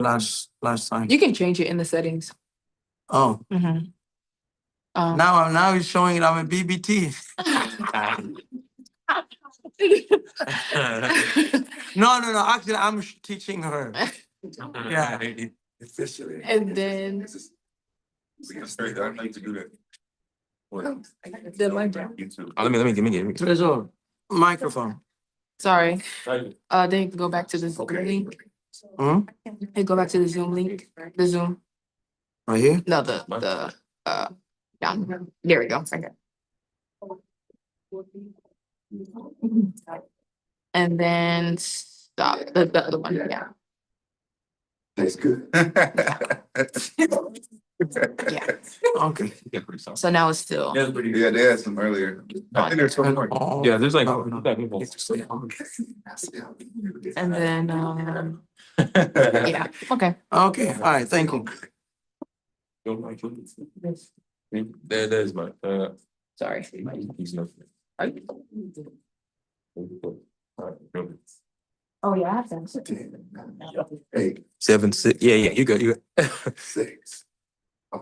last time. You can change it in the settings. Oh, Mhm. now he's showing it. I'm a BBT. No. Actually, I'm teaching her. Yeah. And then I'd like to do that. the mic. Let me get it. Trezor, microphone. Sorry. Then you can go back to the Zoom link. Hmm? Hey, go back to the Zoom link. The Zoom. Right here. No, yeah. There we go. Okay. And then stop the other one. Yeah. That's good. Yeah. Okay. So now it's still. Yeah, they had some earlier. I think there's some more. Yeah, there's like. And then yeah. Okay. Okay. All right. Thank you. There's my. Sorry. He's not. Oh yeah, I have them. 8, 7, 6. Yeah, you go. 6, 5,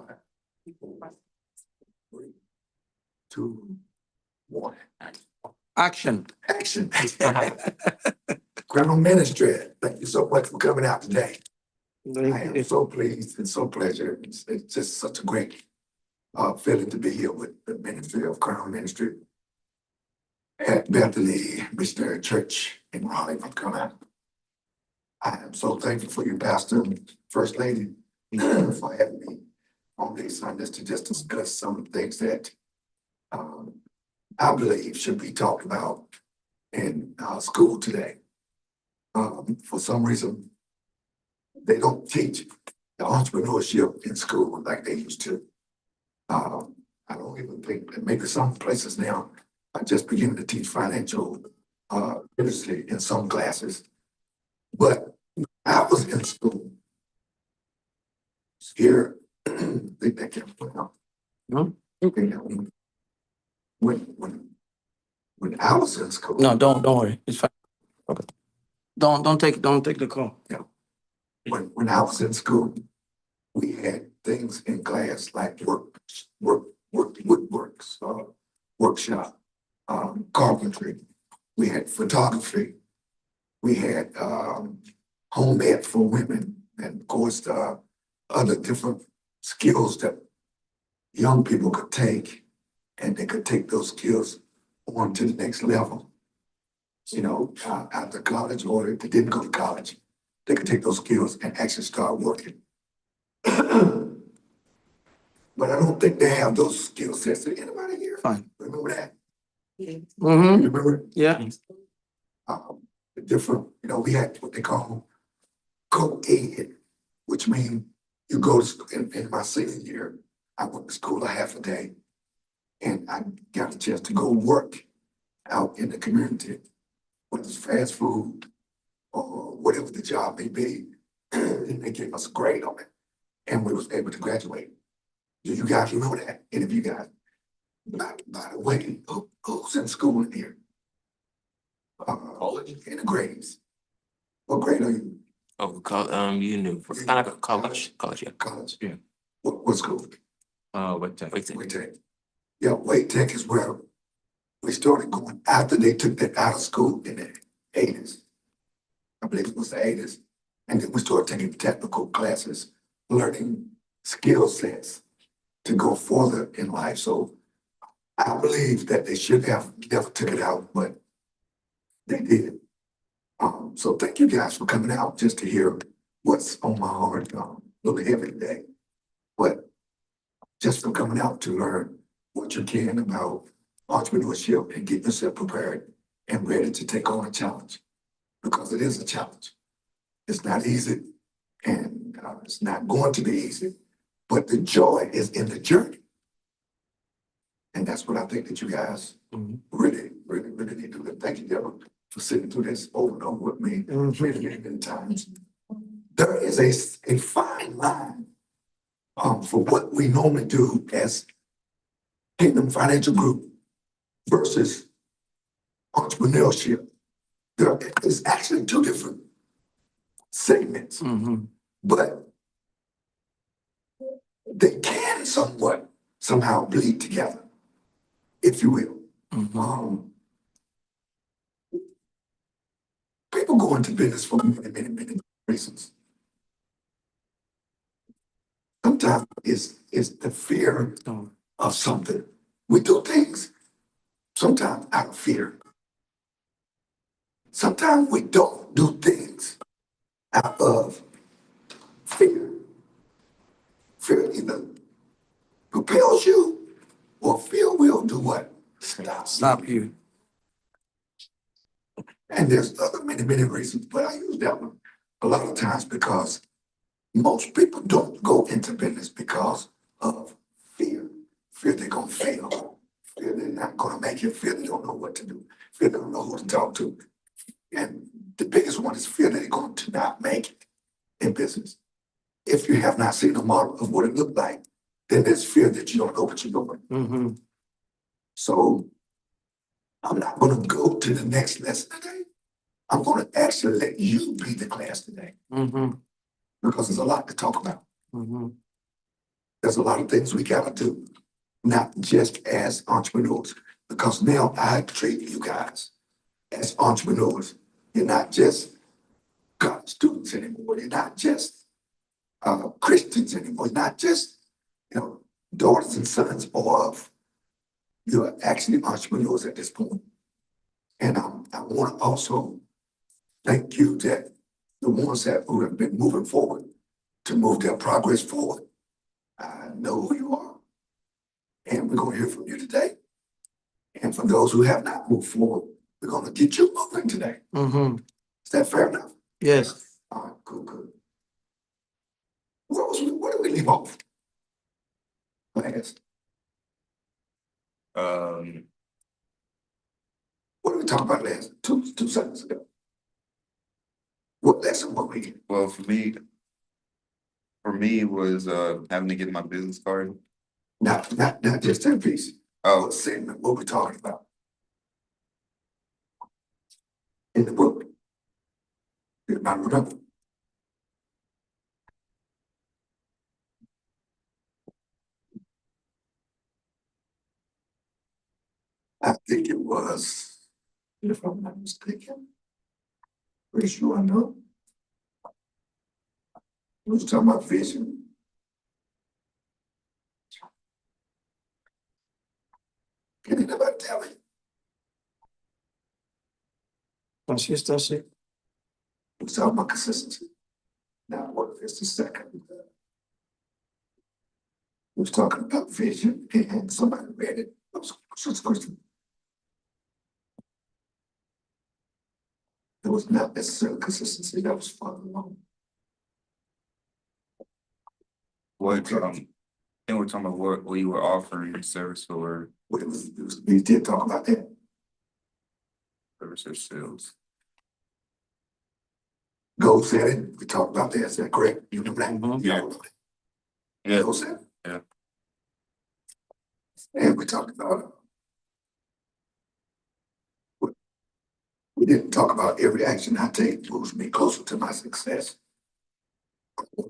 4, 3, 2, 1. Action. Action. Colonel Ministry, thank you so much for coming out today. I am so pleased and so pleasure. It's just such a great feeling to be here with the ministry of Colonel Ministry at Bethany Missionary Church in Raleigh, North Carolina. I am so thankful for you, Pastor and First Lady, for having me on these Sundays to just discuss some of the things that I believe should be talked about in school today. For some reason, they don't teach the entrepreneurship in school like they used to. I don't even think that maybe some places now are just beginning to teach financial literacy in some classes. But I was in school here. I think that can put out. No? When I was in school. No, don't worry. It's fine. Okay. Don't take the call. Yeah. When I was in school, we had things in class like woodworks, workshop, carpentry. We had photography. We had home ed for women, and of course other different skills that young people could take, and they could take those skills on to the next level. You know, after college, or if they didn't go to college, they could take those skills and actually start working. But I don't think they have those skill sets. Anybody here Fine. remember that? Mm-hmm. You remember it? Yeah. The different, we had what they call co-ed, which means you go to school. In my senior year, I went to school a half a day, and I got a chance to go work out in the community, whether it's fast food or whatever the job may be, and they gave us a grade on it, and we was able to graduate. Do you guys remember that? Any of you guys? By the way, who's in school in here? College? In the grades. What grade are you? Oh, you knew. Kind of college, yeah. College? Yeah. What school? Wait, Tech. Wait Tech. Yeah, Wait Tech is where we started going after they took that out of school in the 80s. I believe it was the 80s. And then we started taking technical classes, learning skill sets to go further in life. So I believe that they should have never took it out, but they did. So thank you guys for coming out just to hear what's on my heart. A little heavy today, but just for coming out to learn what you can about entrepreneurship and get yourself prepared and ready to take on a challenge, because it is a challenge. It's not easy, and it's not going to be easy, but the joy is in the journey. And that's what I think that you guys really need to do. Thank you, Deborah, for sitting through this over and over with me many times. There is a fine line for what we normally do as Kingdom Financial Group versus entrepreneurship. There is actually two different segments. but they can somehow bleed together, if you will. People go into business for many reasons. Sometimes it's the fear of something. We do things sometimes out of fear. Sometimes we don't do things out of fear. Fear either propels you or fear will do what? Stop you. And there's other many reasons, but I use that one a lot of times because most people don't go into business because of fear. Fear they're gonna fail. Fear they're not gonna make it. Fear they don't know what to do. Fear they don't know who to talk to. And the biggest one is fear that they're going to not make it in business. If you have not seen a model of what it looked like, then there's fear that you don't know what you're doing. So I'm not gonna go to the next lesson today. I'm gonna actually let you be the class today because there's a lot to talk about. There's a lot of things we gotta do, not just as entrepreneurs, because now I treat you guys as entrepreneurs. You're not just college students anymore. You're not just Christians anymore. You're not just, daughters and sons of, you're actually entrepreneurs at this point. And I want to also thank you that the ones who have been moving forward to move their progress forward. I know who you are. And we're going to hear from you today. And for those who have not moved forward, we're going to get you moving today. Is that fair enough? Yes. All right, good. Where do we leave off? Last. What did we talk about last? Two seconds ago. What lesson were we? Well, for me, it was having to get my business card. Not just that piece. Oh, Segment, what we talking about? In the book. You might remember. I think it was, if I'm not mistaken. Pretty sure I know. We was talking about vision. Can anybody tell me? Consistency. We was talking about consistency. Now, what is the second? We was talking about vision and somebody read it. What's the question? It was not necessarily consistency, that was far along. what, I think we're talking about what you were offering your service for, We did talk about that. service or sales. Go said it, we talked about that, is that correct? You know that? Yeah. Yeah. Go said it. Yeah. And we talked about, we didn't talk about every action I take moves me closer to my success.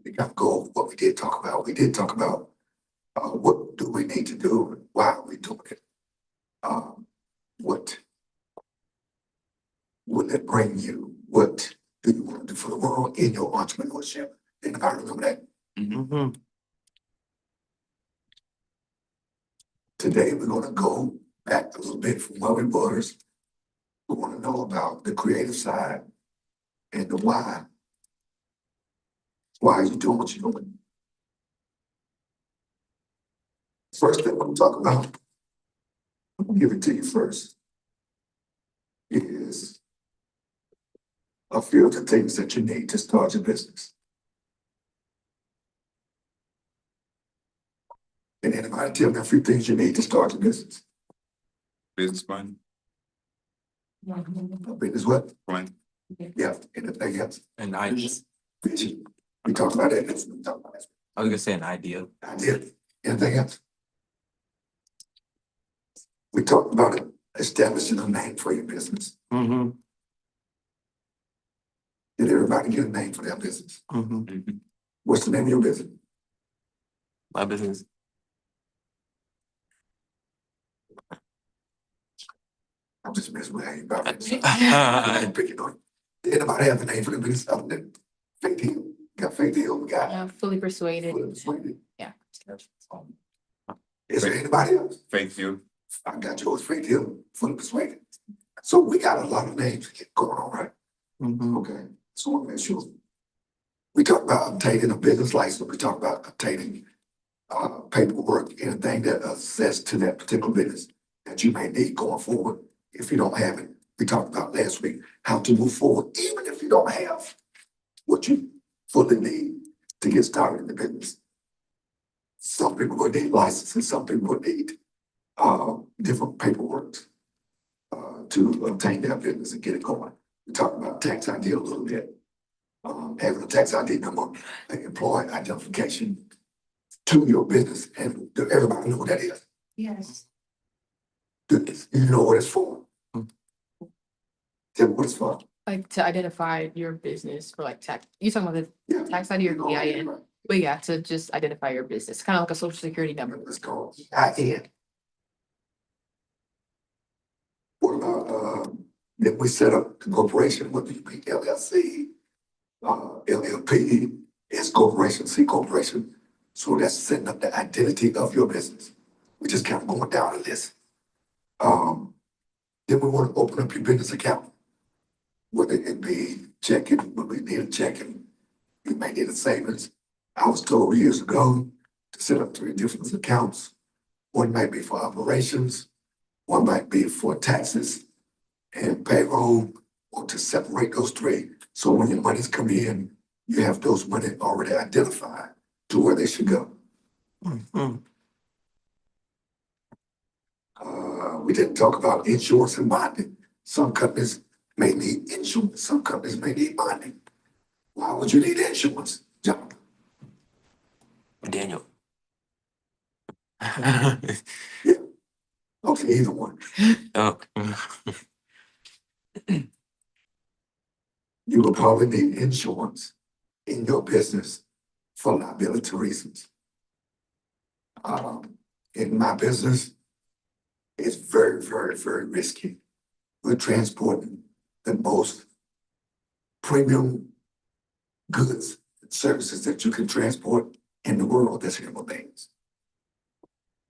We got to go over what we did talk about. We did talk about what do we need to do and why are we doing it? What will it bring you? What do you want to do for the world in your entrepreneurship? Anybody remember that? Today, we're going to go back a little bit from where we was. We want to know about the creative side and the why. Why are you doing what you're doing? First thing we're going to talk about, I'm going to give it to you first, is a few of the things that you need to start your business. Can anybody tell me a few things you need to start your business? Business plan. A business what? Plan. Yeah, anything else? An idea. Vision. We talked about that. We talked about that. I was gonna say an idea. Idea. Anything else? We talked about establishing a name for your business. Did everybody get a name for their business? What's the name of your business? My business. I'm just messing with you about it. I'm picking on you. Anybody have a name for the business other than Faith Hill? Got Faith Hill, we got Fully persuaded. Fully Persuaded. Yeah. Is there anybody else? Faith you. I got yours, Faith Hill, Fully Persuaded. So we got a lot of names going on, right? Mhm. Okay, so I want to make sure. We talk about obtaining a business license, we talk about obtaining paperwork, anything that access to that particular business that you may need going forward. If you don't have it, we talked about last week, how to move forward, even if you don't have what you fully need to get started in the business. Some people will need licenses, some people will need different paperwork to obtain their business and get it going. We talked about tax ID a little bit. Having a tax ID number, employee identification to your business, and do everybody know what that is? Yes. You know what it's for? Tell me what it's for. Like to identify your business for like tax, you talking about Yeah. the tax ID or You know, EIN? right. But yeah, to just identify your business, kind of like a social security number. It's called EIN. What about, then we set up the corporation, whether you be LLC, LLP, S corporation, C corporation. So that's setting up the identity of your business. We just kind of going down the list. Then we want to open up your business account. Whether it be checking, when we need a checking, you may need a savings. I was told years ago to set up 3 different accounts. One might be for operations, one might be for taxes and payroll, or to separate those 3. So when your money's come in, you have those money already identified to where they should go. Mhm. We didn't talk about insurance and bonding. Some companies may need insurance, some companies may need bonding. Why would you need insurance, John? Daniel. Okay, either one. Oh. You will probably need insurance in your business for liability reasons. In my business, it's very, very, very risky. We're transporting the most premium goods and services that you can transport in the world. That's human beings.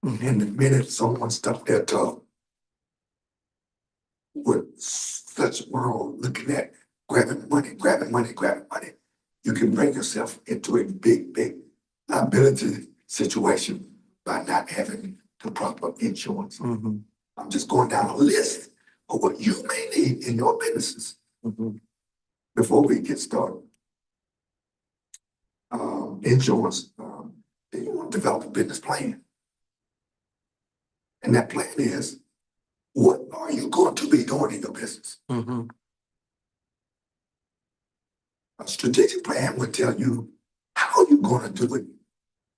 And the minute someone stuck their toe with such a world looking at grabbing money, you can bring yourself into a big, big liability situation by not having the proper insurance. Mhm. I'm just going down a list of what you may need in your businesses Mhm. before we get started. Insurance, then you want to develop a business plan. And that plan is, what are you going to be doing in your business? Mhm. A strategic plan would tell you how you're going to do it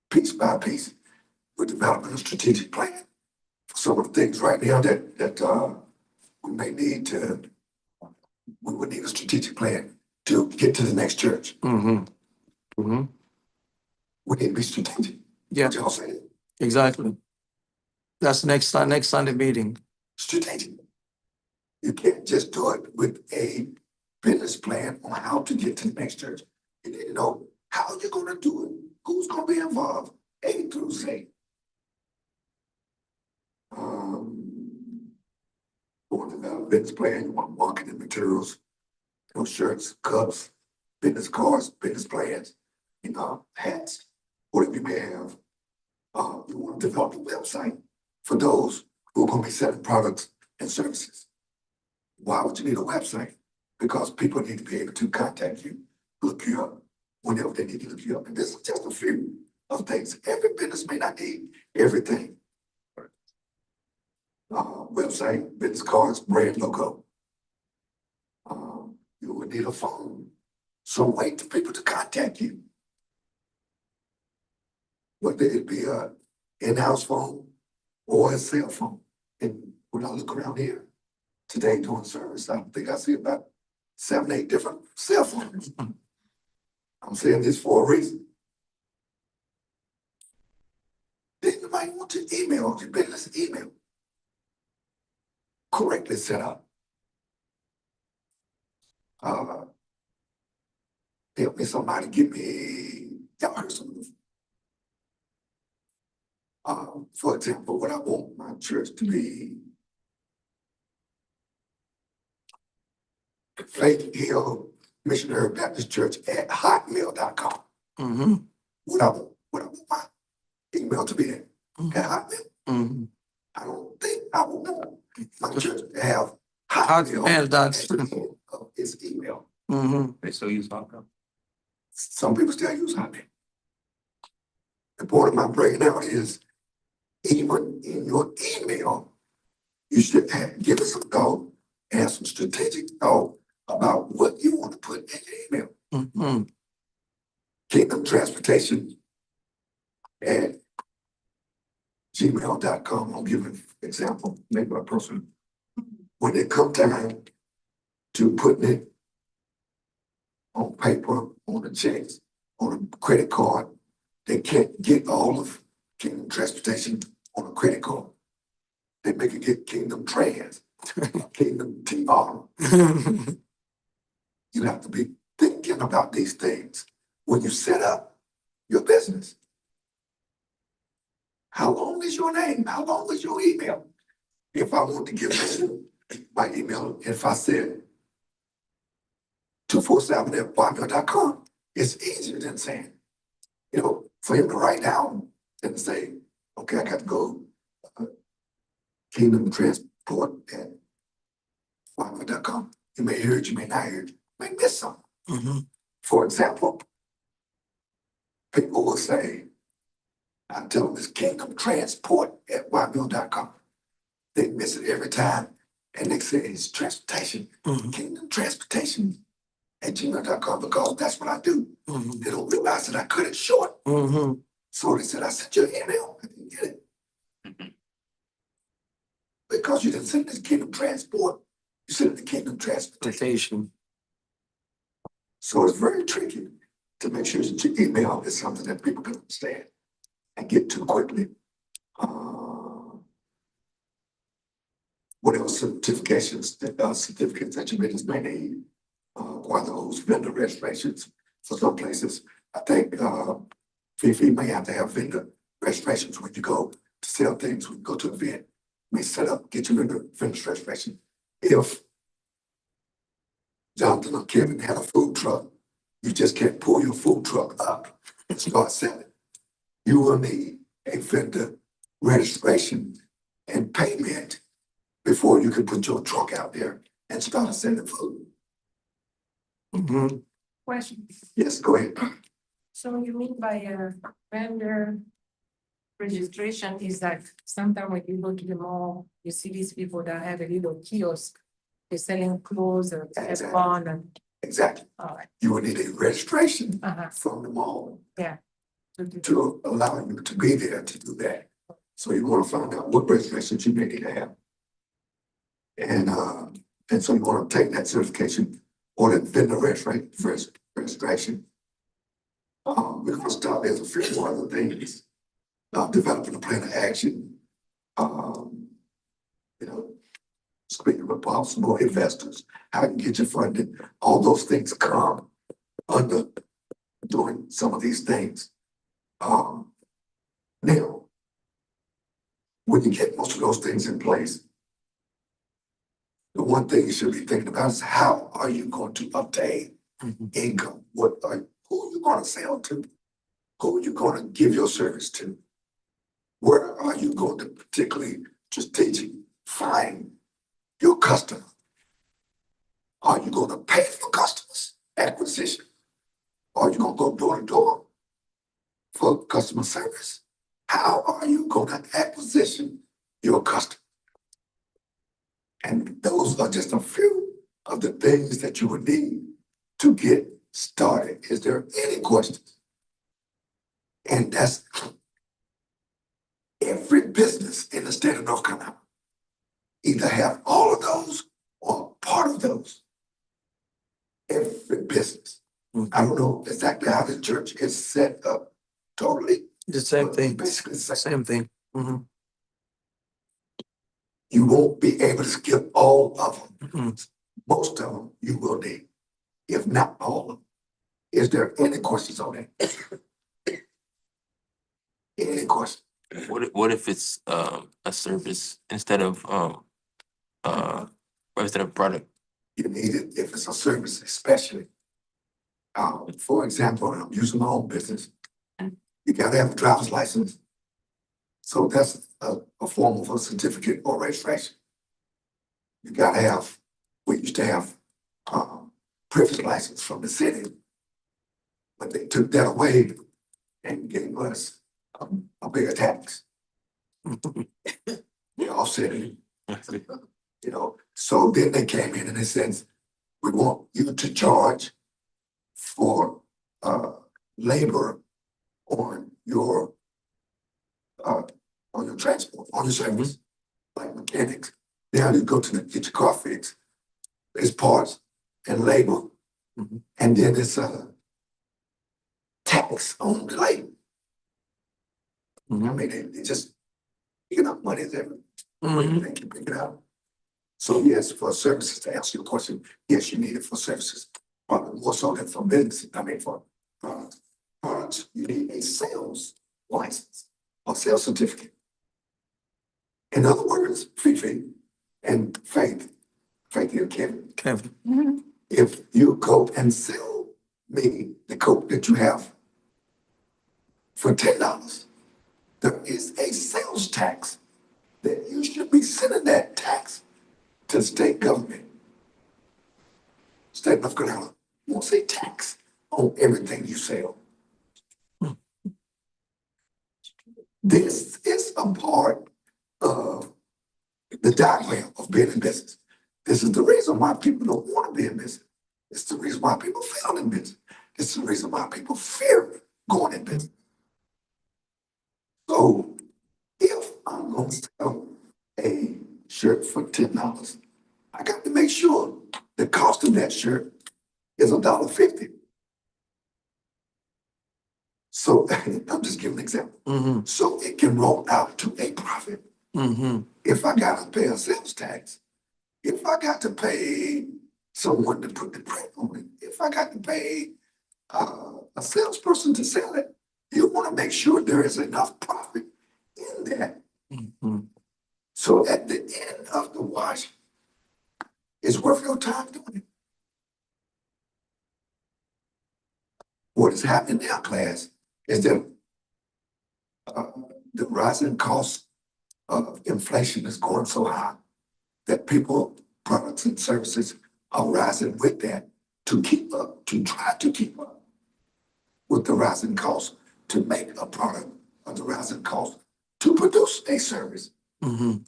piece by piece. We're developing a strategic plan for some of the things right now that we may need to. We would need a strategic plan to get to the next church. Mhm. Mhm. We need to be strategic. Yeah, What y'all saying? exactly. That's next Sunday meeting. Strategic. You can't just do it with a business plan on how to get to the next church. You need to know how you're going to do it, who's going to be involved, A through Z. Want to develop a business plan, you want marketing materials, shirts, cups, business cards, business plans, hats, whatever you may have. You want to develop a website for those who are going to be selling products and services. Why would you need a website? Because people need to be able to contact you, look you up whenever they need to look you up. And this is just a few of things. Every business may not need everything. Website, business cards, brand logo. You would need a phone, some way for people to contact you. Whether it be a in-house phone or a cell phone. And when I look around here today doing service, I think I see about 7, 8 different cell phones. I'm saying this for a reason. might want your email, your business email correctly set up. Help me somebody give me, y'all heard some of this. For example, what I want my church to be, Faith Hill Missionary Baptist Church at hotmail.com. Mm-hmm. What I want my email to be at Hotmail. Mm-hmm. I don't think I will want my church to have Hotmail Hotmail. at the end of its email. Mm-hmm. They still use Hotmail? Some people still use Hotmail. The point of my bringing out is even in your email, you should give us some thought and some strategic thought about what you want to put in your email. Mm-hmm. Kingdom Transportation at gmail.com. I'll give an example, maybe a person. When it come time to putting it on paper, on the checks, on a credit card, they can't get all of Kingdom Transportation on a credit card. They make it get Kingdom Trans, Kingdom TR. You have to be thinking about these things when you set up your business. How long is your name? How long is your email? If I want to give you my email, if I said 247@hotmail.com, it's easier than saying, for him to write down and say, okay, I got to go Kingdom Transport at hotmail.com. You may hear it, you may not hear it, you may miss something. Mm-hmm. For example, people will say, I tell them it's Kingdom Transport at hotmail.com. They miss it every time. And they say it's transportation, Mm-hmm. Kingdom Transportation at gmail.com because that's what I do. Mm-hmm. They don't realize that I cut it short. Mm-hmm. So they said, I sent you an email. I didn't get it. Because you didn't send it to Kingdom Transport. You sent it to Kingdom Transportation. Transportation. So it's very tricky to make sure that your email is something that people can understand and get to quickly. What else? Certificates that your business may need. One of those vendor registrations for some places. I think Fifi may have to have vendor registrations when you go to sell things, when you go to an event. You may set up, get your vendor registration. If Jonathan or Kevin had a food truck, you just can't pull your food truck up and start selling. You will need a vendor registration and payment before you can put your truck out there and start selling food. Mm-hmm. Question. Yes, go ahead. So you mean by a vendor registration is that sometimes when you go to the mall, you see these people that have a little kiosk, they're selling clothes or Exactly. headband and, Exactly. all right. You will need a registration Uh-huh. from the mall So do- to allow you to be there to do that. So you want to find out what registrations you may need to have. And so you want to take that certification or that vendor registration. We're going to start, there's a few more other things. Developing a plan of action. Speaking with possible investors, how you get your funding, all those things come under doing some of these things. Now, when you get most of those things in place, the one thing you should be thinking about is how are you going to obtain income? Who are you going to sell to? Who are you going to give your service to? Where are you going to particularly strategically find your customer? Are you going to pay for customers acquisition? Are you going to go door to door for customer service? How are you going to acquisition your customer? And those are just a few of the things that you would need to get started. Is there any questions? And that's every business in the state of North Carolina. Either have all of those or part of those. Every business. I don't know exactly how the church is set up totally. The same but thing. Basically, Same thing. Mhm. You won't be able to skip all of them. Mhm. Most of them you will need, if not all of them. Is there any questions on that? Any questions? What if it's a service instead of uh instead of product? You need it if it's a service, especially. For example, I'm using my own business. You gotta have a driver's license. So that's a form of a certificate or registration. You gotta have, we used to have, privilege license from the city. But they took that away and gave us a bigger tax. They offset it, you know, so then they came in and they said, we want you to charge for, labor on your, uh, on your transport, on your service, like mechanics. Now you go to get your car fixed, there's parts and labor, Mhm. and then it's a tax on the labor. I Mhm. mean, they just picking up money there. Mhm. They can pick it up. So yes, for services, to answer your question, yes, you need it for services. Probably more so than for business. I mean, for products, you need a sales license or sales certificate. In other words, Fifi and Faith and Kevin, Kevin. if you go and sell me the coat that you have for $10, there is a sales tax that you should be sending that tax to the state government. State of North Carolina won't say tax on everything you sell. This is a part of the diagram of being in business. This is the reason why people don't want to be in business. It's the reason why people fail in business. It's the reason why people fear going in business. So if I'm going to sell a shirt for $10, I got to make sure the cost of that shirt is $1.50. So I'm just giving an example. Mhm. So it can roll out to a profit. Mhm. If I got to pay a sales tax, if I got to pay someone to put the print on it, if I got to pay a salesperson to sell it, you want to make sure there is enough profit in that. Mhm. So at the end of the wash, it's worth your time doing it. What is happening now, class, is that uh, the rising cost of inflation is going so high that people, products and services are rising with that to keep up, to try to keep up with the rising cost to make a product of the rising cost to produce a service. Mhm.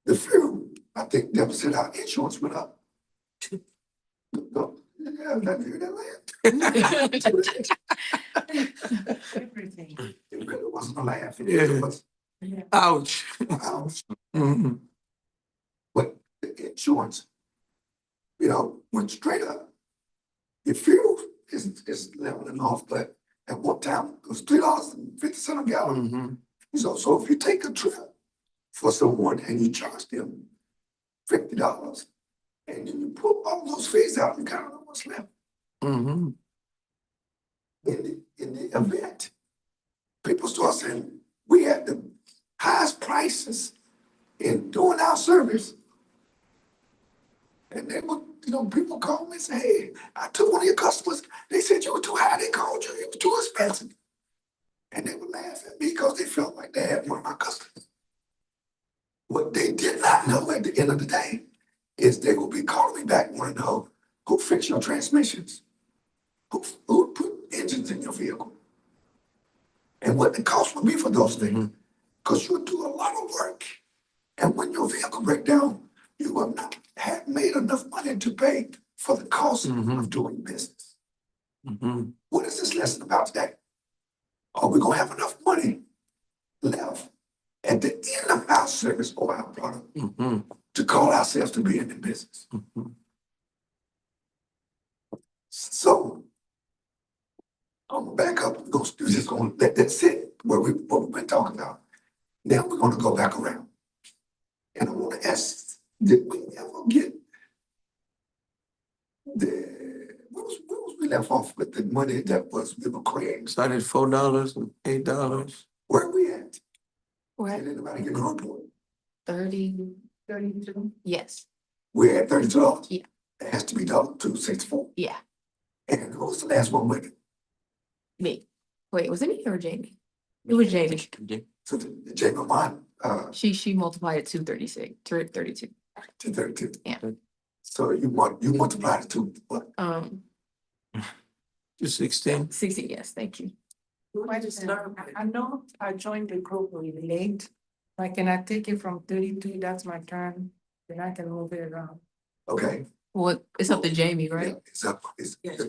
The fuel, I think Deborah said our insurance went up. No, yeah, that hear that laugh. Everything. It really wasn't a laugh. It Yeah. was, Ouch. ouch. Mhm. But the insurance, went straight up. Your fuel is leveling off, but at one time it was $3.50 a gallon. Mhm. So if you take a trip for someone and you charge them $50 and then you pull all those fees out, you kind of know what's left. Mhm. In the event, people start saying, we had the highest prices in doing our service. And they would, people call me and say, hey, I took one of your customers. They said you were too high. They called you were too expensive. And they would laugh at me because they felt like they had one of my customers. What they did not know at the end of the day is they will be calling me back and want to know who fixed your transmissions, who put engines in your vehicle, and what the cost would be for those things. Because you do a lot of work. And when your vehicle breaks down, you will not have made enough money to pay for the cost of doing business. Mhm. What is this lesson about today? Are we going to have enough money left at the end of our service or our product Mhm. to call ourselves to be in the business? Mhm. So I'm gonna back up. We're just gonna let that sit what we've been talking about. Now we're gonna go back around. And I wanna ask, did we ever get where was we left off with the money that was we were creating? Started at $4 and $8. Where are we at? We're at Did anybody get a report? 30, 32. yes, We're at $32. Yeah. It has to be doubled to 64. yeah, And who was the last one with it? me. Wait, was it me or Jamie? It was Jamie. So the Jamie Mine, She multiplied it to 36, to 32. to 32. Yeah. So you multiplied it to what? To 16. 60, yes, thank you. I know I joined the group really late. Like, can I take it from 32? That's my turn. Then I can move it around. Okay. Well, it's up to Jamie, right? Yeah, it's up, Yes.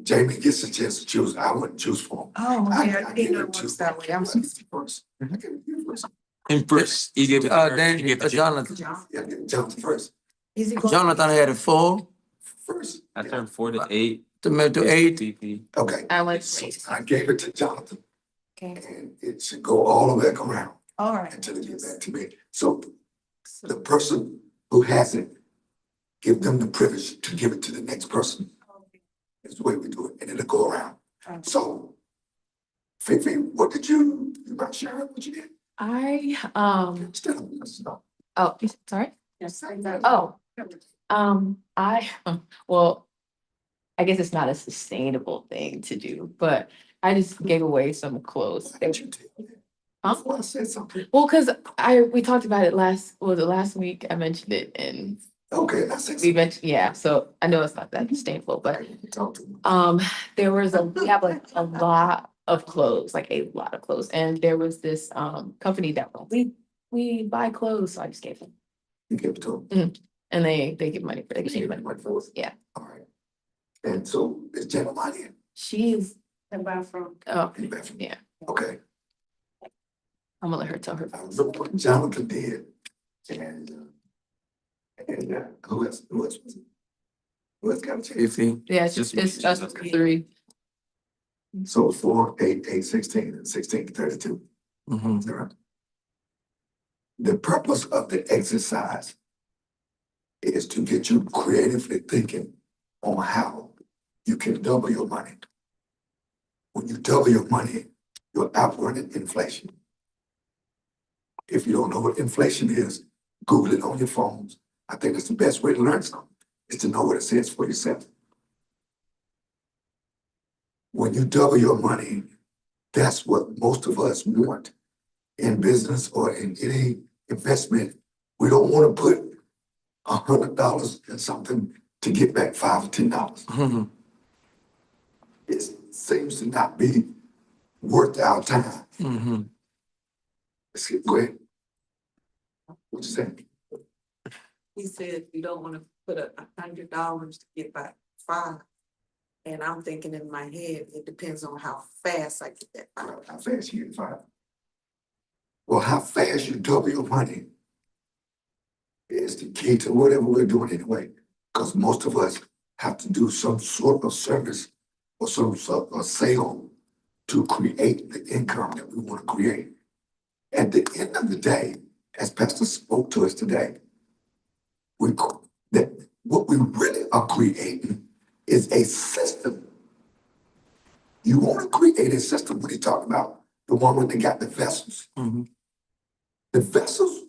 Jamie gets a chance to choose. I wouldn't choose for him. Oh, okay, I give didn't know it it to works that way. I'm sorry. first. I give it to you first. And first, you gave it. Then you gave it to Jonathan. Yeah, give it to Jonathan first. Is it going? Jonathan had it 4 First. I turned 4 to 8. to 8. TP. Okay. I went So 8. I gave it to Jonathan Okay, and it should go all the way back around all right. until it gets back to me. So the person who has it, give them the privilege to give it to the next person. That's the way we do it, and it'll go around. So, Fifi, what did you mind sharing what you did? Instead of us, no. oh, sorry? Yes. Oh, well, I guess it's not a sustainable thing to do, but I just gave away some clothes. Why did you tell me that? Huh? Before I said something. Well, we talked about it was it last week? I mentioned it and Okay, I said we something. mentioned, yeah, so I know it's not that sustainable, but Talk to me. there was we have like a lot of clothes, like a lot of clothes, and there was this company that we buy clothes, so I just gave them, You give it to him. and they give money for You they give give it money. for us. Yeah. All right. And so is Jennifer here? She's The bathroom. oh In Bethany? yeah, Okay. I'm gonna let her tell her. I look what Jonathan did. And who else? Who else was it? Who else got a chance? 50. Yeah, it's Just just me. it's us 3. So 4, 8, 8, 16, and 16 to 32. Mhm. Is that right? The purpose of the exercise is to get you creatively thinking on how you can double your money. When you double your money, you're outrunning inflation. If you don't know what inflation is, Google it on your phones. I think it's the best way to learn something, is to know what it says for yourself. When you double your money, that's what most of us want in business or in any investment. We don't want to put $100 in something to get back $5 or $10. Mhm. It seems to not be worth our time. Mhm. Go ahead. What you saying? He said you don't wanna put $100 to get back 5. And I'm thinking in my head, it depends on how fast I get that 5. How fast you get $5? Well, how fast you double your money is the key to whatever we're doing anyway. Because most of us have to do some sort of service or some sort of sale to create the income that we want to create. At the end of the day, as Pastor spoke to us today, what we really are creating is a system. You want to create a system when he talked about the one when they got the vessels. Mhm. The vessels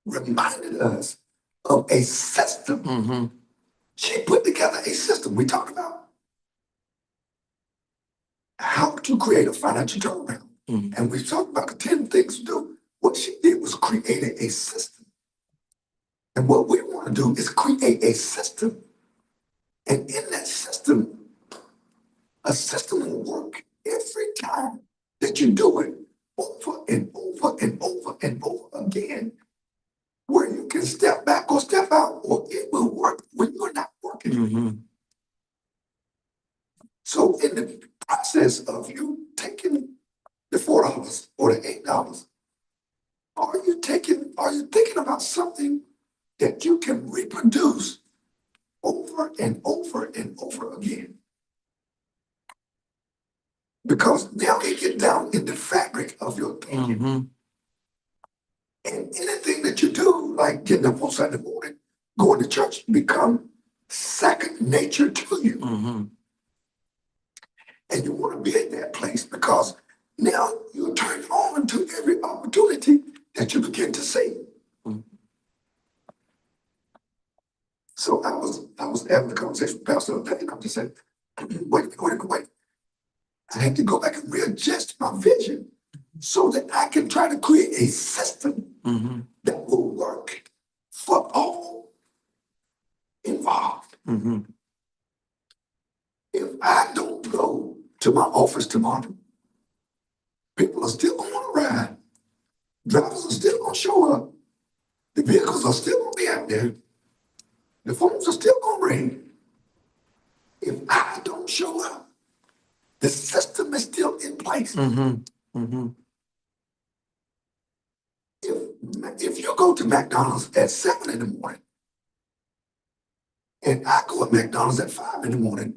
reminded us of a system. Mhm. She put together a system. We talked about how to create a financial turnaround. Mhm. And we talked about the 10 things to do. What she did was create a system. And what we want to do is create a system. And in that system, a system will work every time that you do it over and over and over and over again, where you can step back or step out, or it will work when you're not working. Mhm. So in the process of you taking the $4 or the $8, are you thinking about something that you can reproduce over and over and over again? Because now you get down in the fabric of your thinking. Mhm. like getting up on Sunday morning, going to church become second nature to you. Mm-hmm. And you want to be in that place because now you're turned on to every opportunity that you begin to see. Mm. So I was having a conversation with Pastor today, and I'm just saying, wait. I had to go back and readjust my vision so that I can try to create a system Mm-hmm. that will work for all involved. Mm-hmm. If I don't go to my office tomorrow, people are still going to ride. Drivers are still going to show up. The vehicles are still going to be out there. The phones are still going to ring. If I don't show up, the system is still in place. Mm-hmm. Mm-hmm. If you go to McDonald's at 7 in the morning, and I go to McDonald's at 5 in the morning,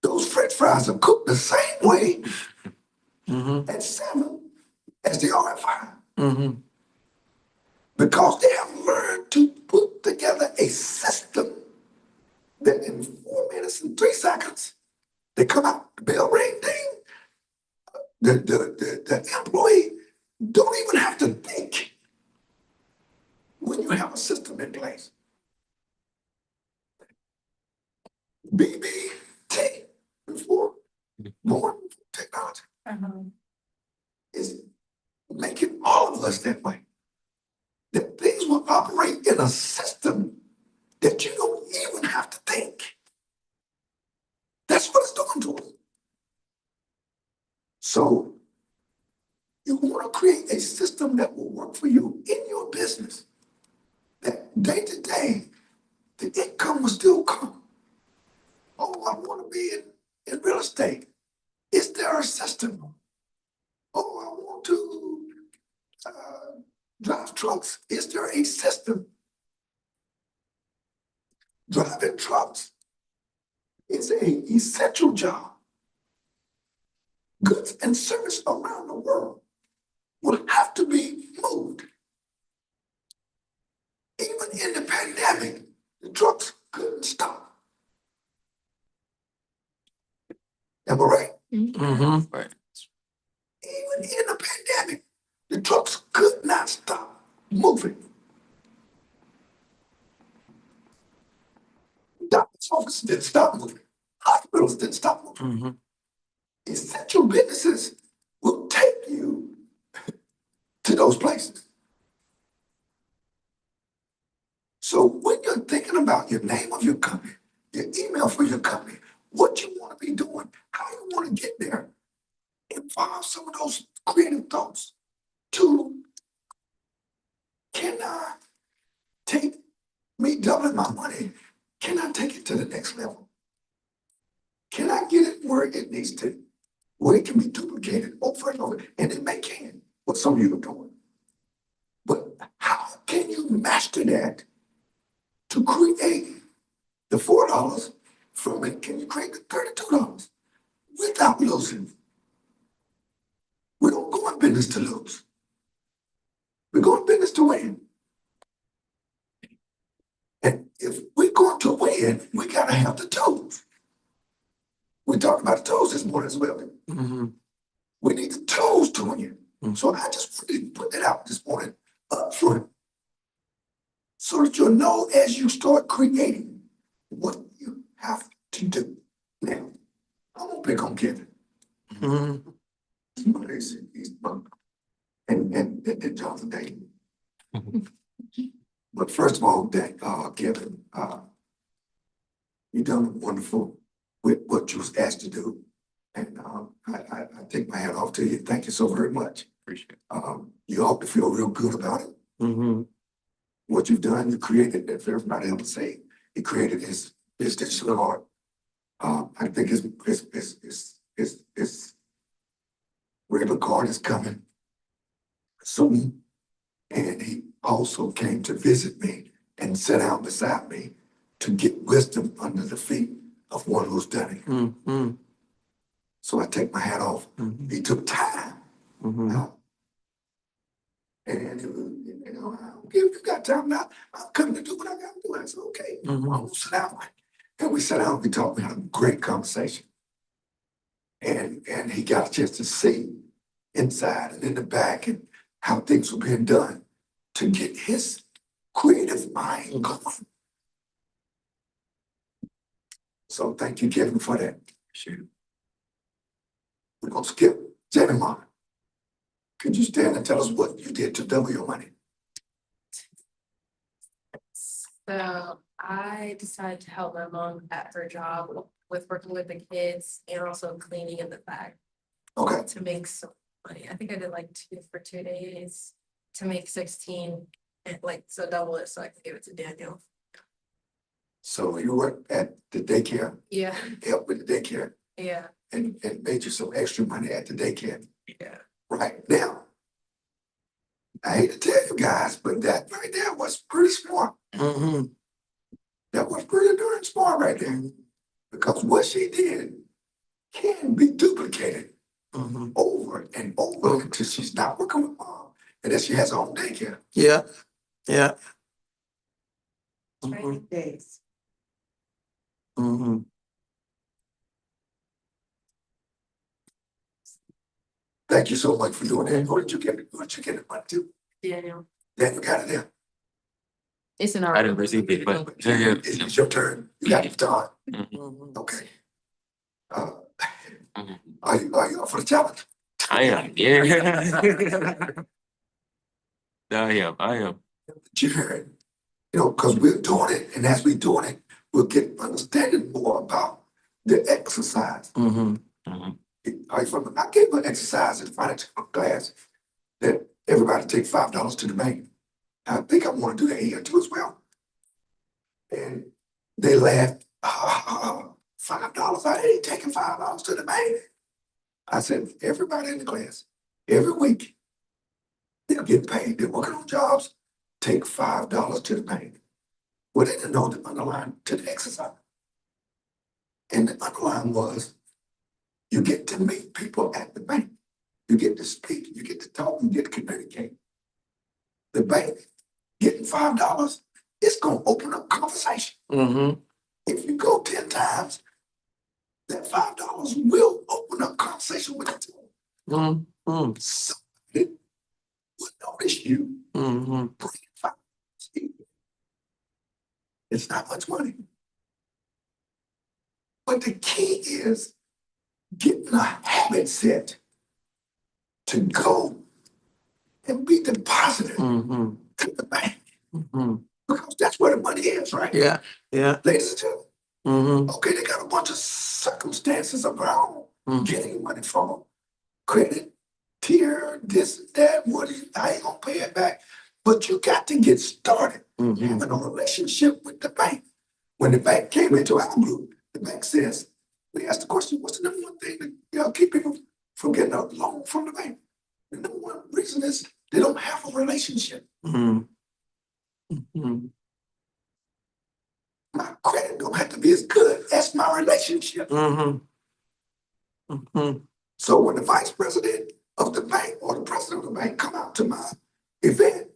those French fries are cooked the same way Mm-hmm. at 7 as they are at 5. Mm-hmm. Because they have learned to put together a system that in 4 minutes and 3 seconds, they come out, the bell ring, ding. The employee don't even have to think when you have a system in place. BBT, before more technology, is making all of us that way. That things will operate in a system that you don't even have to think. That's what it's doing to us. So you want to create a system that will work for you in your business. That day to day, the income will still come. Oh, I want to be in real estate. Is there a system? Oh, I want to drive trucks. Is there a system? Driving trucks is an essential job. Goods and service around the world will have to be moved. Even in the pandemic, the trucks couldn't stop. Am I right? Mm-hmm. Right. Even in the pandemic, the trucks could not stop moving. Doctor's offices didn't stop moving. Hospitals didn't stop moving. Mm-hmm. Essential businesses will take you to those places. So when you're thinking about your name of your company, your email for your company, what you want to be doing, how you want to get there, involve some of those creative thoughts to, can I take me doubling my money? Can I take it to the next level? Can I get it where it needs to, where it can be duplicated over and over? And it may can, what some of you are doing. But how can you master that to create the $4 from it? Can you create the $32 without losing? We don't go in business to lose. We go in business to win. And if we're going to win, we gotta have the tools. We talked about the tools this morning as well. Mm-hmm. We need the tools to win. Mhm. So I just really put that out this morning up front, so that you'll know as you start creating what you have to do. Now, I'm gonna pick on Kevin. Mm-hmm. He's and Jonathan Dayton. But first of all, Kevin, you done wonderful with what you was asked to do. And I take my hat off to you. Thank you so very much. Appreciate it. You ought to feel real good about it. Mm-hmm. What you've done, you created, if everybody else say, he created his digital art. I think his regular card is coming soon. And he also came to visit me and sat down beside me to get wisdom under the feet of one who's done it. Mm-hmm. So I take my hat off. Mm-hmm. He took time. Mm-hmm. And If you got time now, I'm coming to do what I gotta do. I said, okay, I'm gonna sit down. And we sat down, we talked, we had a great conversation. And he got a chance to see inside and in the back and how things were being done to get his creative mind going. So thank you, Kevin, for that. Sure. We're gonna skip Jenny Martin. Could you stand and tell us what you did to double your money? So I decided to help my mom at her job with working with the kids and also cleaning in the back Okay, to make some money. I think I did like 2 for 2 days to make 16 and like, so double it so I could give it to Daniel. so you worked at the daycare, Yeah, helped with the daycare, yeah, and made you some extra money at the daycare. yeah. Right now, I hate to tell you guys, but that right there was pretty smart. Mm-hmm. That was pretty darn smart right there. Because what she did can be duplicated Mm-hmm. over and over until she's not working with mom. And then she has her own daycare. Yeah, yeah. Training days. Mm-hmm. Thank you so much for doing that. Who did you get it? Who did you get it money to? Daniel. Then you got it there. It's in our. I didn't receive it, but yeah. It's your turn. You got it done. Mm-hmm. Okay. Mhm. Are you up for the challenge? I am, yeah. I am. Jared, because we're doing it, and as we're doing it, we'll get understanding more about the exercise. Mm-hmm. Mhm. I gave an exercise in financial class that everybody take $5 to the bank. I think I want to do that here too as well. And they laughed, $5, I ain't taking $5 to the bank. I said, everybody in the class, every week, they'll get paid, they're working on jobs, take $5 to the bank. Well, they didn't know the underlying to the exercise. And the underlying was, you get to meet people at the bank. You get to speak, you get to talk, you get to communicate. The bank getting $5, it's gonna open up conversation. Mm-hmm. If you go 10 times, that $5 will open up conversation with you. Mm-hmm. Somebody will notice you Mm-hmm. bring $5. It's not much money. But the key is getting a habit set to go and be deposited Mm-hmm. to the bank. Mm-hmm. Because that's where the money is, right? Yeah, yeah. Ladies and gentlemen, Mm-hmm. okay, they got a bunch of circumstances around Mm-hmm. getting money from them. Credit, tier, this and that, I ain't gonna pay it back. But you got to get started Mm-hmm. having a relationship with the bank. When the bank came into our group, the bank says, we asked the question, what's the number one thing that keep people from getting a loan from the bank? The number one reason is they don't have a relationship. Mm-hmm. Mm-hmm. My credit don't have to be as good as my relationship. Mm-hmm. Mm-hmm. So when the vice president of the bank or the president of the bank come out to my event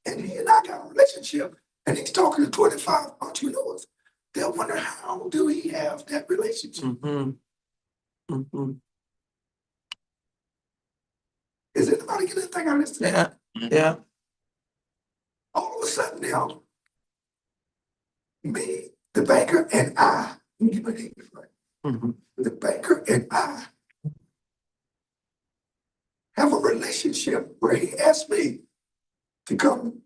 and he and I got a relationship and he's talking to 25 entrepreneurs, they'll wonder how do he have that relationship? Mm-hmm. Mm-hmm. Is anybody getting anything out of this today? Yeah, yeah. All of a sudden now, me, the banker, and I, let me get my name right. Mm-hmm. The banker and I have a relationship where he asked me to come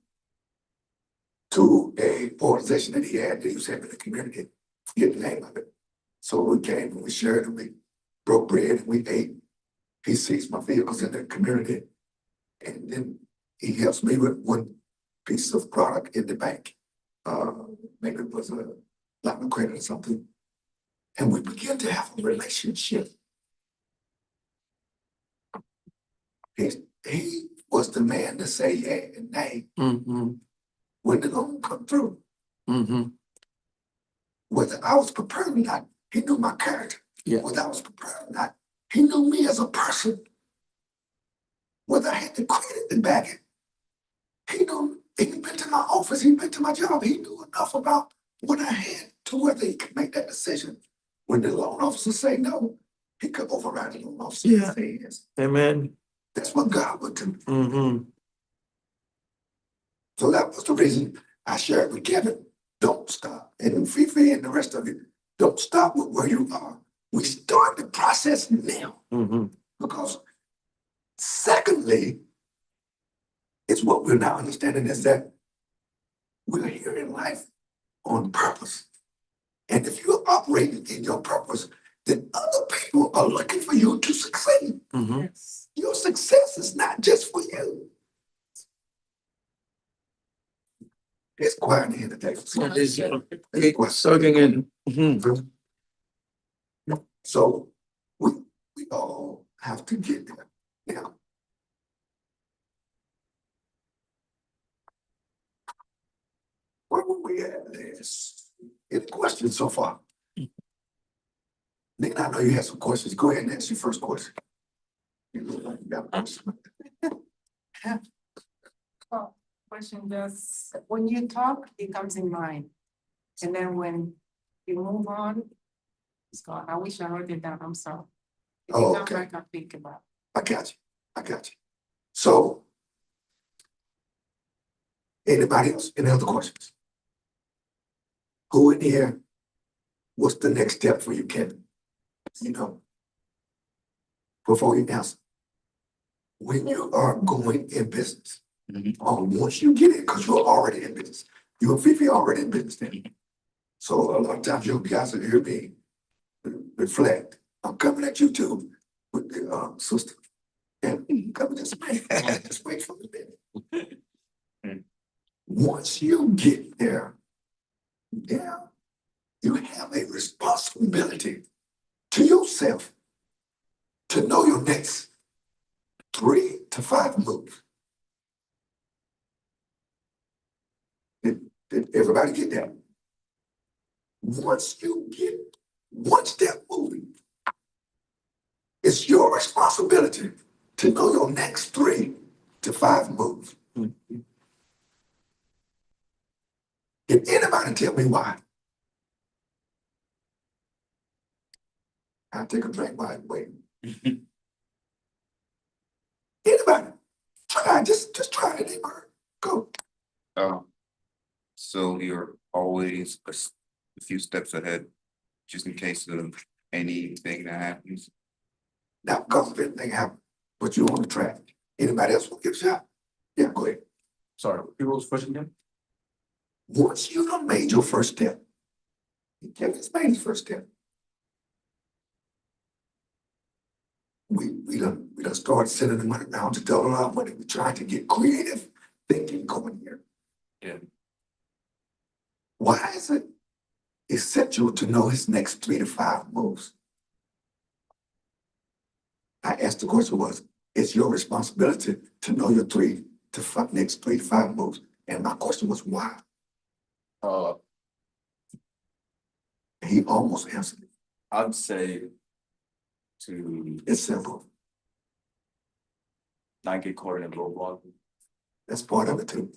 to a organization that he had that he was having in the community. Forget the name of it. So we came and we shared and we broke bread and we ate. He sees my vehicles in the community. And then he helps me with one piece of product in the bank. Maybe it was a line of credit or something. And we began to have a relationship. He was the man to say yeah and nay Mm-hmm. when the loan come through. Mm-hmm. Whether I was prepared or not, he knew my character. Yeah. Whether I was prepared or not, he knew me as a person. Whether I had the credit to back it, he knew He been to my office, he been to my job, he knew enough about what I had to whether he could make that decision. When the loan officer say no, he could override the loan officer Yeah. and say yes. Amen. That's what God would do. Mm-hmm. So that was the reason I shared with Kevin, don't stop. And Fifi and the rest of you, don't stop with where you are. We start the process now. Mm-hmm. Because secondly, it's what we're now understanding is that we're here in life on purpose. And if you're operating in your purpose, then other people are looking for you to succeed. Mm-hmm. Yes. Your success is not just for you. It's quiet in here today. It's soaking in. Mm-hmm. So we all have to get there. Now, where were we at this? Any questions so far? Nick, I know you have some questions. Go ahead and ask your first question. You look like you got a question. Well, question just, when you talk, it comes in mind. And then when you move on, it's gone. I wish I wrote it down, I'm sorry. If Oh, you come okay. back, I'll think about it. I got you. I got you. So, anybody else? Any other questions? Who in here? What's the next step for you, Kevin? You know, before you answer. When you are going in business, once you get it, because you're already in business, you and Fifi already in business then. So a lot of times you guys will hear me reflect. I'm coming at you too with the sister. And come just wait, just wait for a minute. Once you get there, yeah, you have a responsibility to yourself to know your next 3 to 5 moves. Did everybody get that? Once you get one step moving, it's your responsibility to know your next 3 to 5 moves. Can anybody tell me why? I'll take a drink while I'm waiting. Anybody? Try, just try it, anybody. Go. So you're always a few steps ahead, just in case of anything that happens. Now, because if anything happens, but you on the track, anybody else will give a shot? Yeah, go ahead. Sorry, people's question again? Once you done made your first step, Kevin's made his first step. We done started sending the money around to double our money. We're trying to get creative thinking going here. Yeah. Why is it essential to know his next 3 to 5 moves? I asked the question was, it's your responsibility to know your next 3 to 5 moves. And my question was, why? He almost answered it. I'd say to It's simple. not get caught in a roadblock. That's part of it too.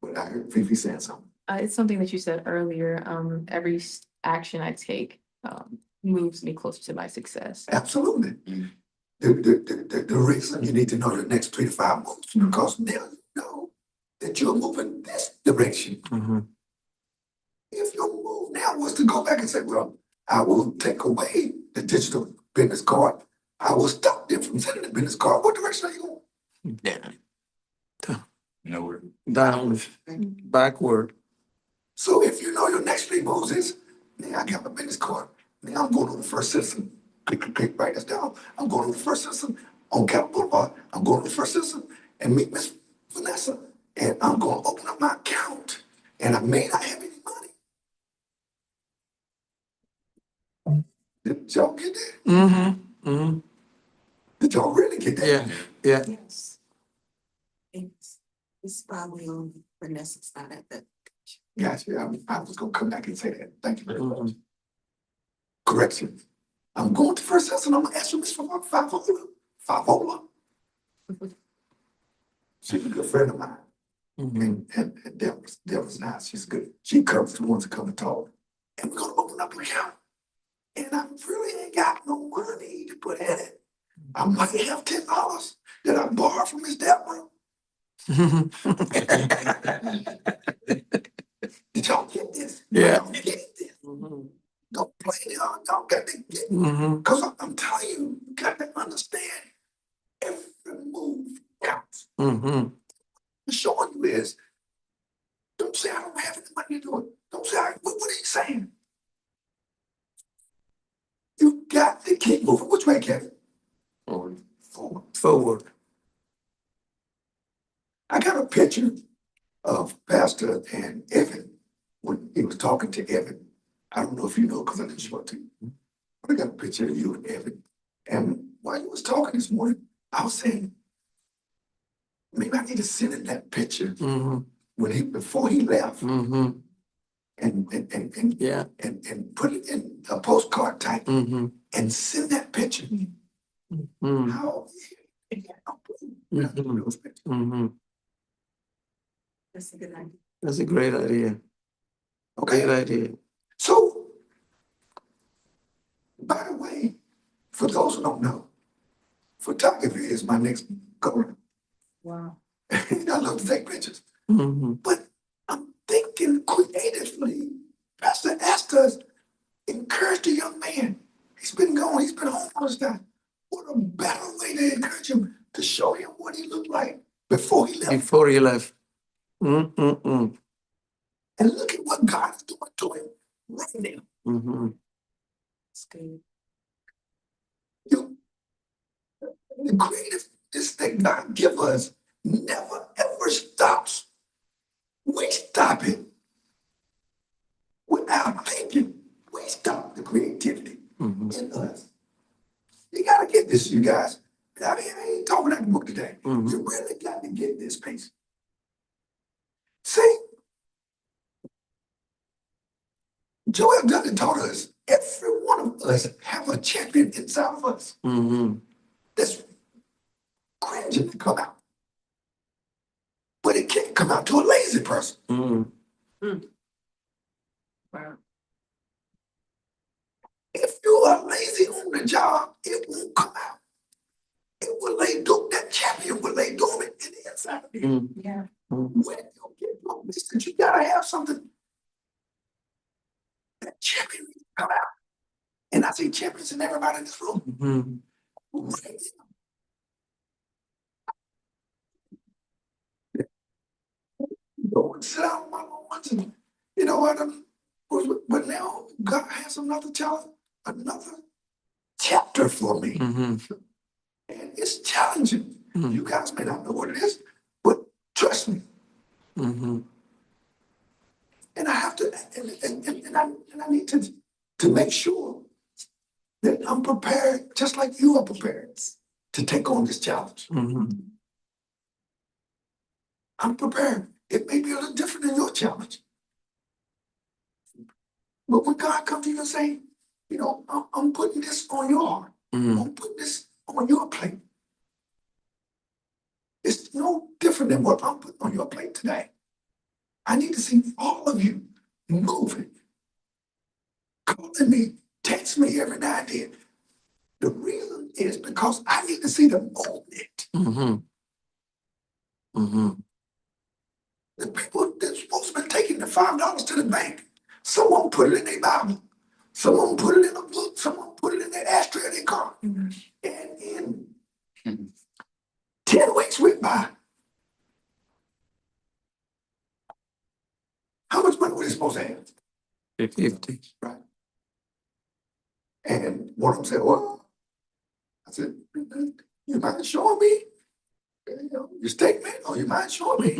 But I heard Fifi saying something. It's something that you said earlier. Every action I take, moves me closer to my success. Absolutely. The reason you need to know the next 3 to 5 moves is because now you know that you're moving this direction. Mm-hmm. If your move now was to go back and say, well, I will take away the digital business card, I will stop them from sending the business card, what direction are you going? Yeah. Nowhere. Down, backward. So if you know your next 3 moves is, now I got my business card, now I'm going to the first citizen. Click, write this down. I'm going to the first citizen on Capitol Boulevard. I'm going to the first citizen and meet Miss Vanessa. And I'm going to open up my account. And I may not have any money. Did y'all get that? Mm-hmm. Mm-hmm. Did y'all really get that? Yeah, yeah. Yes. It's probably on Vanessa's side at that. Gotcha. I was going to come back and say that. Thank you very much. Mhm. Correction. I'm going to first citizen. I'm going to ask you Miss Favola. She's a good friend of mine. And Deborah's nice, she's good. She covers the ones that come and talk. And we're gonna open up an account. And I really ain't got no money to put in it. I might have $10 that I borrowed from Miss Deborah. Did y'all get this? Yeah. Y'all get this? Don't play it, y'all got to get it. Mhm. Cause I'm telling you, you got to understand every move counts. Mhm. The showing you is, don't say I don't have any money to do it. Don't say what are you saying? You got to keep moving. Which way, Kevin? Forward. Forward. I got a picture of Pastor and Evan when he was talking to Evan. I don't know if you know because I didn't show it to you. But I got a picture of you and Evan. And while you was talking this morning, I was saying, maybe I need to send him that picture Mhm. before he left Mhm. and and put it in a postcard type Mhm. and send that picture. Mhm. How Mhm. That's a good idea. That's a great idea. Okay. Great idea. So, by the way, for those who don't know, photography is my next goal. Wow. I love to take pictures, Mhm. but I'm thinking creatively. Pastor Esther's encouraged a young man. He's been gone, he's been home all this time. What a better way to encourage him to show him what he looked like before he left. Before you left. Mm-mm-mm. And look at what God is doing to him right now. Mhm. It's good. You, the creativeness that God give us never ever stops. We stop it without thinking. We stop the creativity in us. You gotta get this, you guys. I mean, I ain't talking that book today. You really got to get this piece. See, Joel Dutton taught us every one of us have a champion inside of us that's cringing to come out. But it can't come out to a lazy person. Wow. If you are lazy on the job, it won't come out. It will lay that champion will lay dormant in the inside of you. Yeah. When you get noticed, you gotta have something that champion needs to come out. And I see champions in everybody in this room. Right. Go and sit down on my little ones and you know what? But now God has another challenge, another chapter for me. And it's challenging. You guys may not know what it is, but trust me. And I have to, and I need to make sure that I'm prepared, just like you are prepared to take on this challenge. I'm prepared. It may be a little different than your challenge. But when God comes to you and say, you know, I'm putting this on your heart. I'm putting this on your plate. It's no different than what I'm putting on your plate today. I need to see all of you moving, calling me, text me every now and then. The reason is because I need to see the movement. The people that's supposed to be taking the $5 to the bank, someone put it in their Bible, someone put it in a book, someone put it in their ashtray of their car. And in 10 weeks went by. How much money were they supposed to have? 50. Right. And one of them said, well, I said, you mind showing me your statement, or you mind showing me?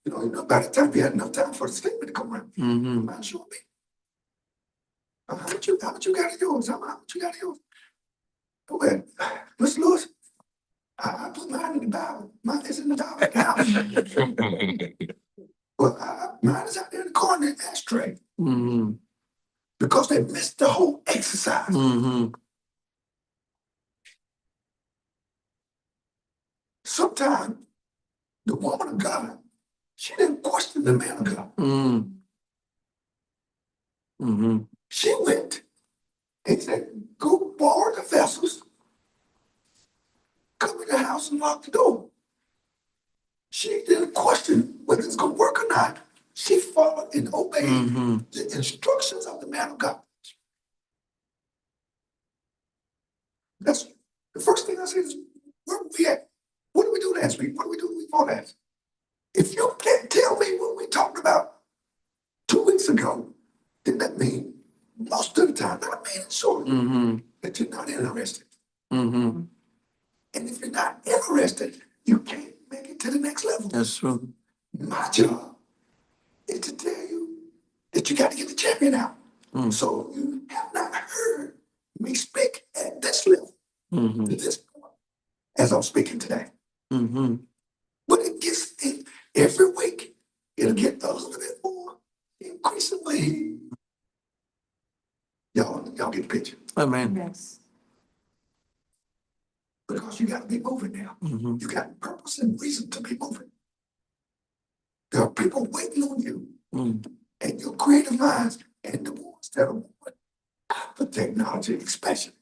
You know, by the time you had enough time for the statement to come around, you mind showing me? How much you got of yours? How much you got of yours? Well, Mr. Lewis, I put mine in the Bible. Mine is in the Bible now. Well, mine is out there in the car in the ashtray. Because they missed the whole exercise. Sometimes the woman of God She didn't question the man of God. Mm. Mm-hmm. She went and said, go borrow the vessels, come in the house and lock the door. She didn't question whether it's gonna work or not. She followed and obeyed Mm-hmm. the instructions of the man of God. That's the first thing I said is, where were we at? What did we do last week? What did we do the week before last? If you can't tell me what we talked about 2 weeks ago, then that means most of the time, not meaning shortly, Mm-hmm. that you're not interested. Mm-hmm. And if you're not interested, you can't make it to the next level. That's true. My job is to tell you that you got to get the champion out. Mm. So you have not heard me speak at this level, Mm-hmm. to this point, as I'm speaking today. Mm-hmm. But it gets every week, it'll get a little bit more increasingly. Y'all get the picture. Amen. Yes. Because you got to be moving now. Mm-hmm. You got purpose and reason to be moving. There are people waiting on you Mm. and your creative minds and the ones that are moving after technology, especially.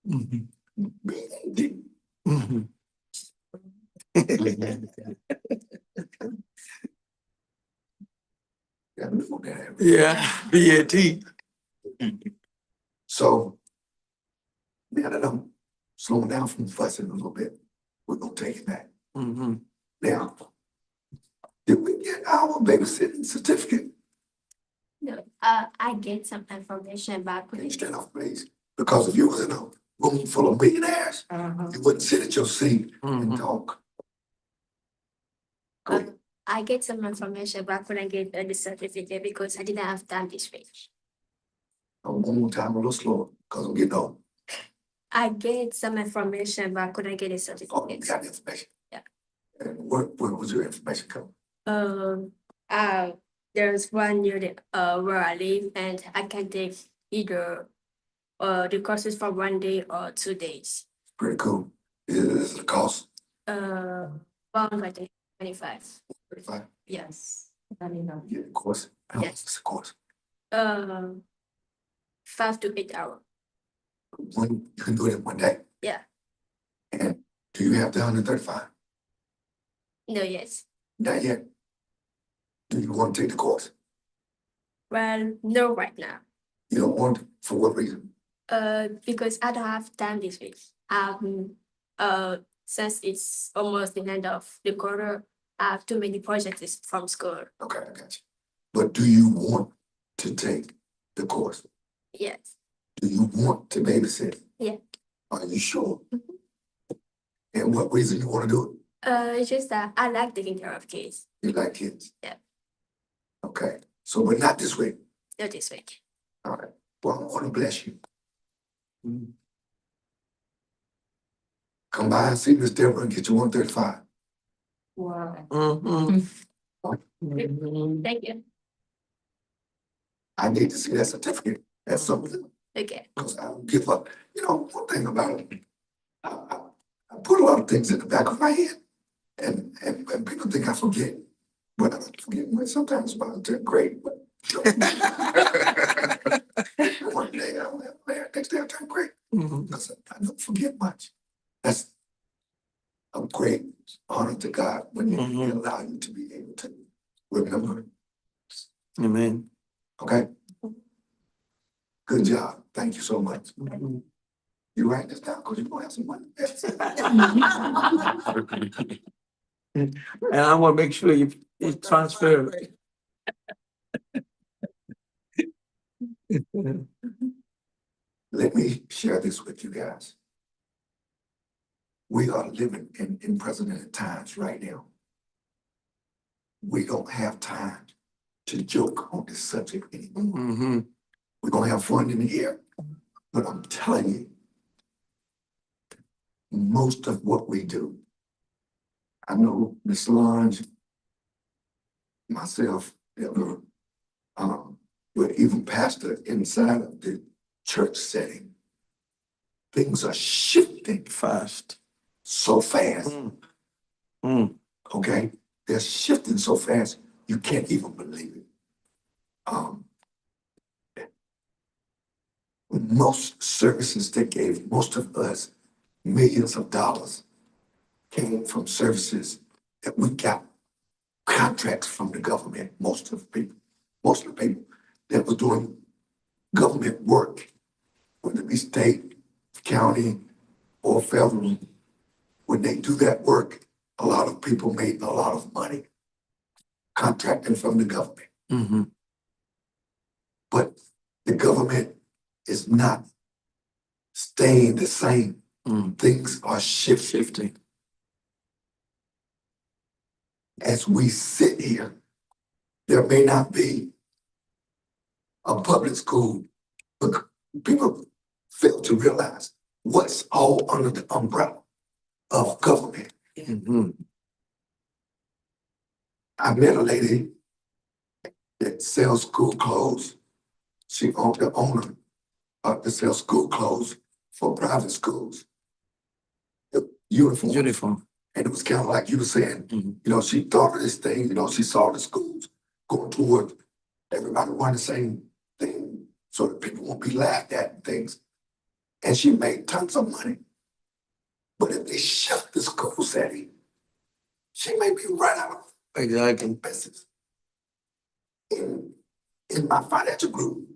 Mm-hmm. BAD. Mm-hmm. Got to move that area. Yeah. BAT. So now that I'm slowing down from fussing a little bit, we're gonna take it back. Mm-hmm. Now, did we get our babysitting certificate? No, I get some information back. Can you stand off, please? Because if you was in a room full of millionaires, you wouldn't sit at your seat and Mm-hmm. talk. Go ahead. I get some information back when I get the certificate because I didn't have time this week. One more time, a little slower, because I'm getting old. I get some information back when I get the Oh, you certificate. got the information. Yeah. And where was your information coming? There's one near the where I live, and I can take either the courses for 1 day or 2 days. Pretty cool. Is it a cost? About I think 25. 35? Yes. Yeah, of course. How much Yes. is the course? 5 to 8 hours. You can do it in 1 day. Yeah. And do you have the 135? No, yes. Not yet. Do you want to take the course? Well, no, right now. You don't want to? For what reason? Because I don't have time this week. Since it's almost the end of the quarter, I have too many projects from school. Okay, I got you. But do you want to take the course? Yes. Do you want to babysit? Yeah. Are you sure? And what reason you want to do It's just that I like taking care of kids. it? You like kids? Yeah. Okay. So, but not this week. Not this week. All right. Well, I want to bless you. Mm. Come by and see Miss Deborah and get you 135. Wow. Mm-hmm. Thank you. I need to see that certificate. That's something. Okay. Because I don't give up. You know, one thing about it, I put a lot of things in the back of my head, and people think I forget. But I forget sometimes about it. Great. But one day I'll have there, next day I'll turn great. Mm-hmm. Because I don't forget much. That's a great honor to God when He Mhm. allow you to be able to remember. Amen. Okay? Good job. Thank you so much. Mm-hmm. You write this down because you're gonna have some money. And I want to make sure you transfer. Let me share this with you guys. We are living in unprecedented times right now. We don't have time to joke on this subject anymore. Mm-hmm. We're gonna have fun in the air, but I'm telling you, most of what we do, I know Miss Lange, myself, but even pastor inside of the church setting, things are shifting Fast. so fast, Mm. Mm. okay? they're shifting so fast, you can't even believe it. Most services that gave most of us millions of dollars came from services that we got contracts from the government. Most of the people that was doing government work, whether it be state, county, or federal, when they do that work, a lot of people made a lot of money contracting from the government. Mm-hmm. But the government is not staying the same. Things are shifting. As we sit here, there may not be a public school, but people fail to realize what's all under the umbrella of government. Mm-hmm. I met a lady that sells school clothes. She owned the owner that sells school clothes for private schools. The uniform. And it was kind of like you were saying, she thought of this thing, she saw the schools going toward everybody wanting the same thing so that people won't be laughed at and things. And she made tons of money. But if they shut the school setting, she may be right out of business. In my financial group,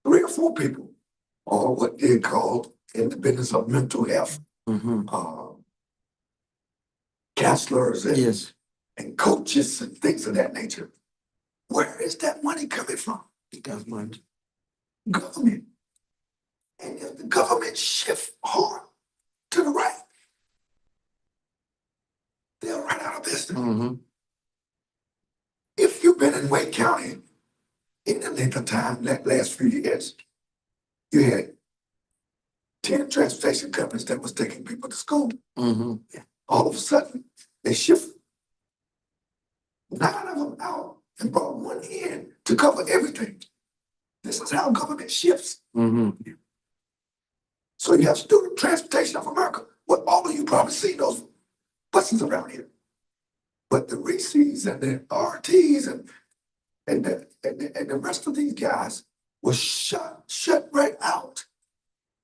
3 or 4 people are what they call in the business of mental health. Counselors and coaches and things of that nature. Where is that money coming from? Government. And if the government shift hard to the right, they'll run out of business. If you've been in Wayne County in the length of time, that last few years, you had 10 transportation companies that was taking people to school. All of a sudden, they shift 9 of them out and brought 1 in to cover everything. This is how government shifts. So you have Student Transportation of America. Well, all of you probably see those buses around here. But the Reese's and the RTs and the rest of these guys was shut right out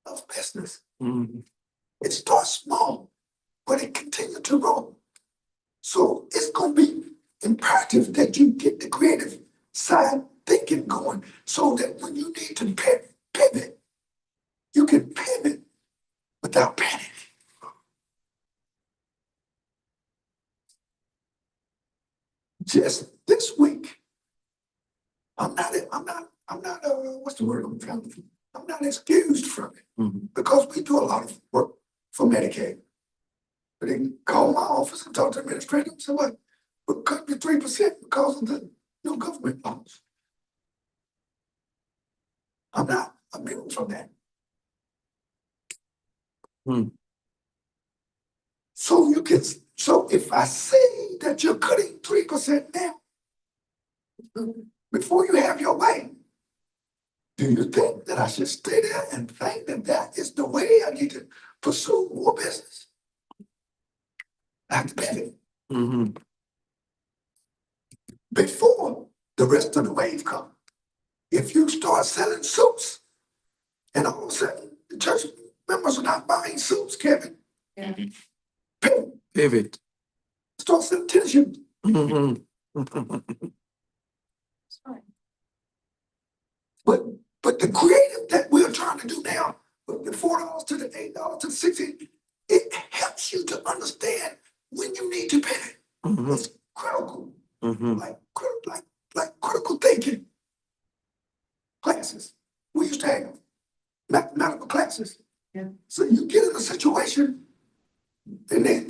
of business. It starts small, but it continued to grow. So it's going to be imperative that you get the creative side thinking going so that when you need to pivot, you can pivot without panic. Just this week, I'm not, what's the word I'm trying to, I'm not excused from it because we do a lot of work for Medicaid. But they can call my office and talk to the administrator and say, what? We'll cut you 3% because of the new government laws. I'm not immune from that. So if I say that you're cutting 3% now, before you have your way, do you think that I should stay there and think that that is the way I need to pursue more business? I have to pivot. Before the rest of the wave comes. If you start selling suits, and all of a sudden the church members are not buying suits, Kevin. Pivot. Start selling tennis shoes. But the creative that we're trying to do now, with the $4 to the $8 to the $16, it helps you to understand when you need to pivot. It's critical, like critical thinking classes. We used to have mathematical classes. So you get in a situation, and they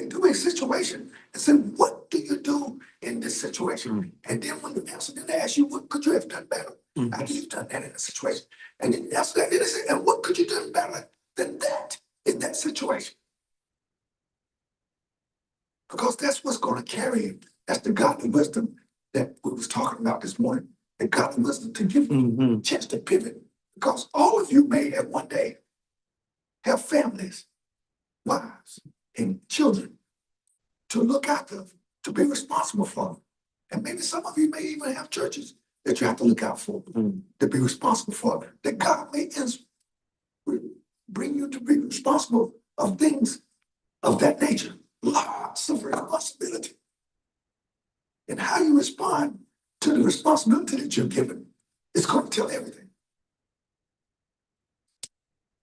do a situation and say, what do you do in this situation? And then when you answer, then they ask you, what could you have done better? After you've done that in a situation. And then you answer that, then they say, and what could you do better than that in that situation? Because that's what's going to carry you. That's the godly wisdom that we was talking about this morning. The godly wisdom to give you a chance to pivot. Because all of you may at one day have families, wives, and children to look after, to be responsible for them. And maybe some of you may even have churches that you have to look out for, to be responsible for, that God may bring you to be responsible of things of that nature. Lots of responsibility. And how you respond to the responsibility that you're given is going to tell everything.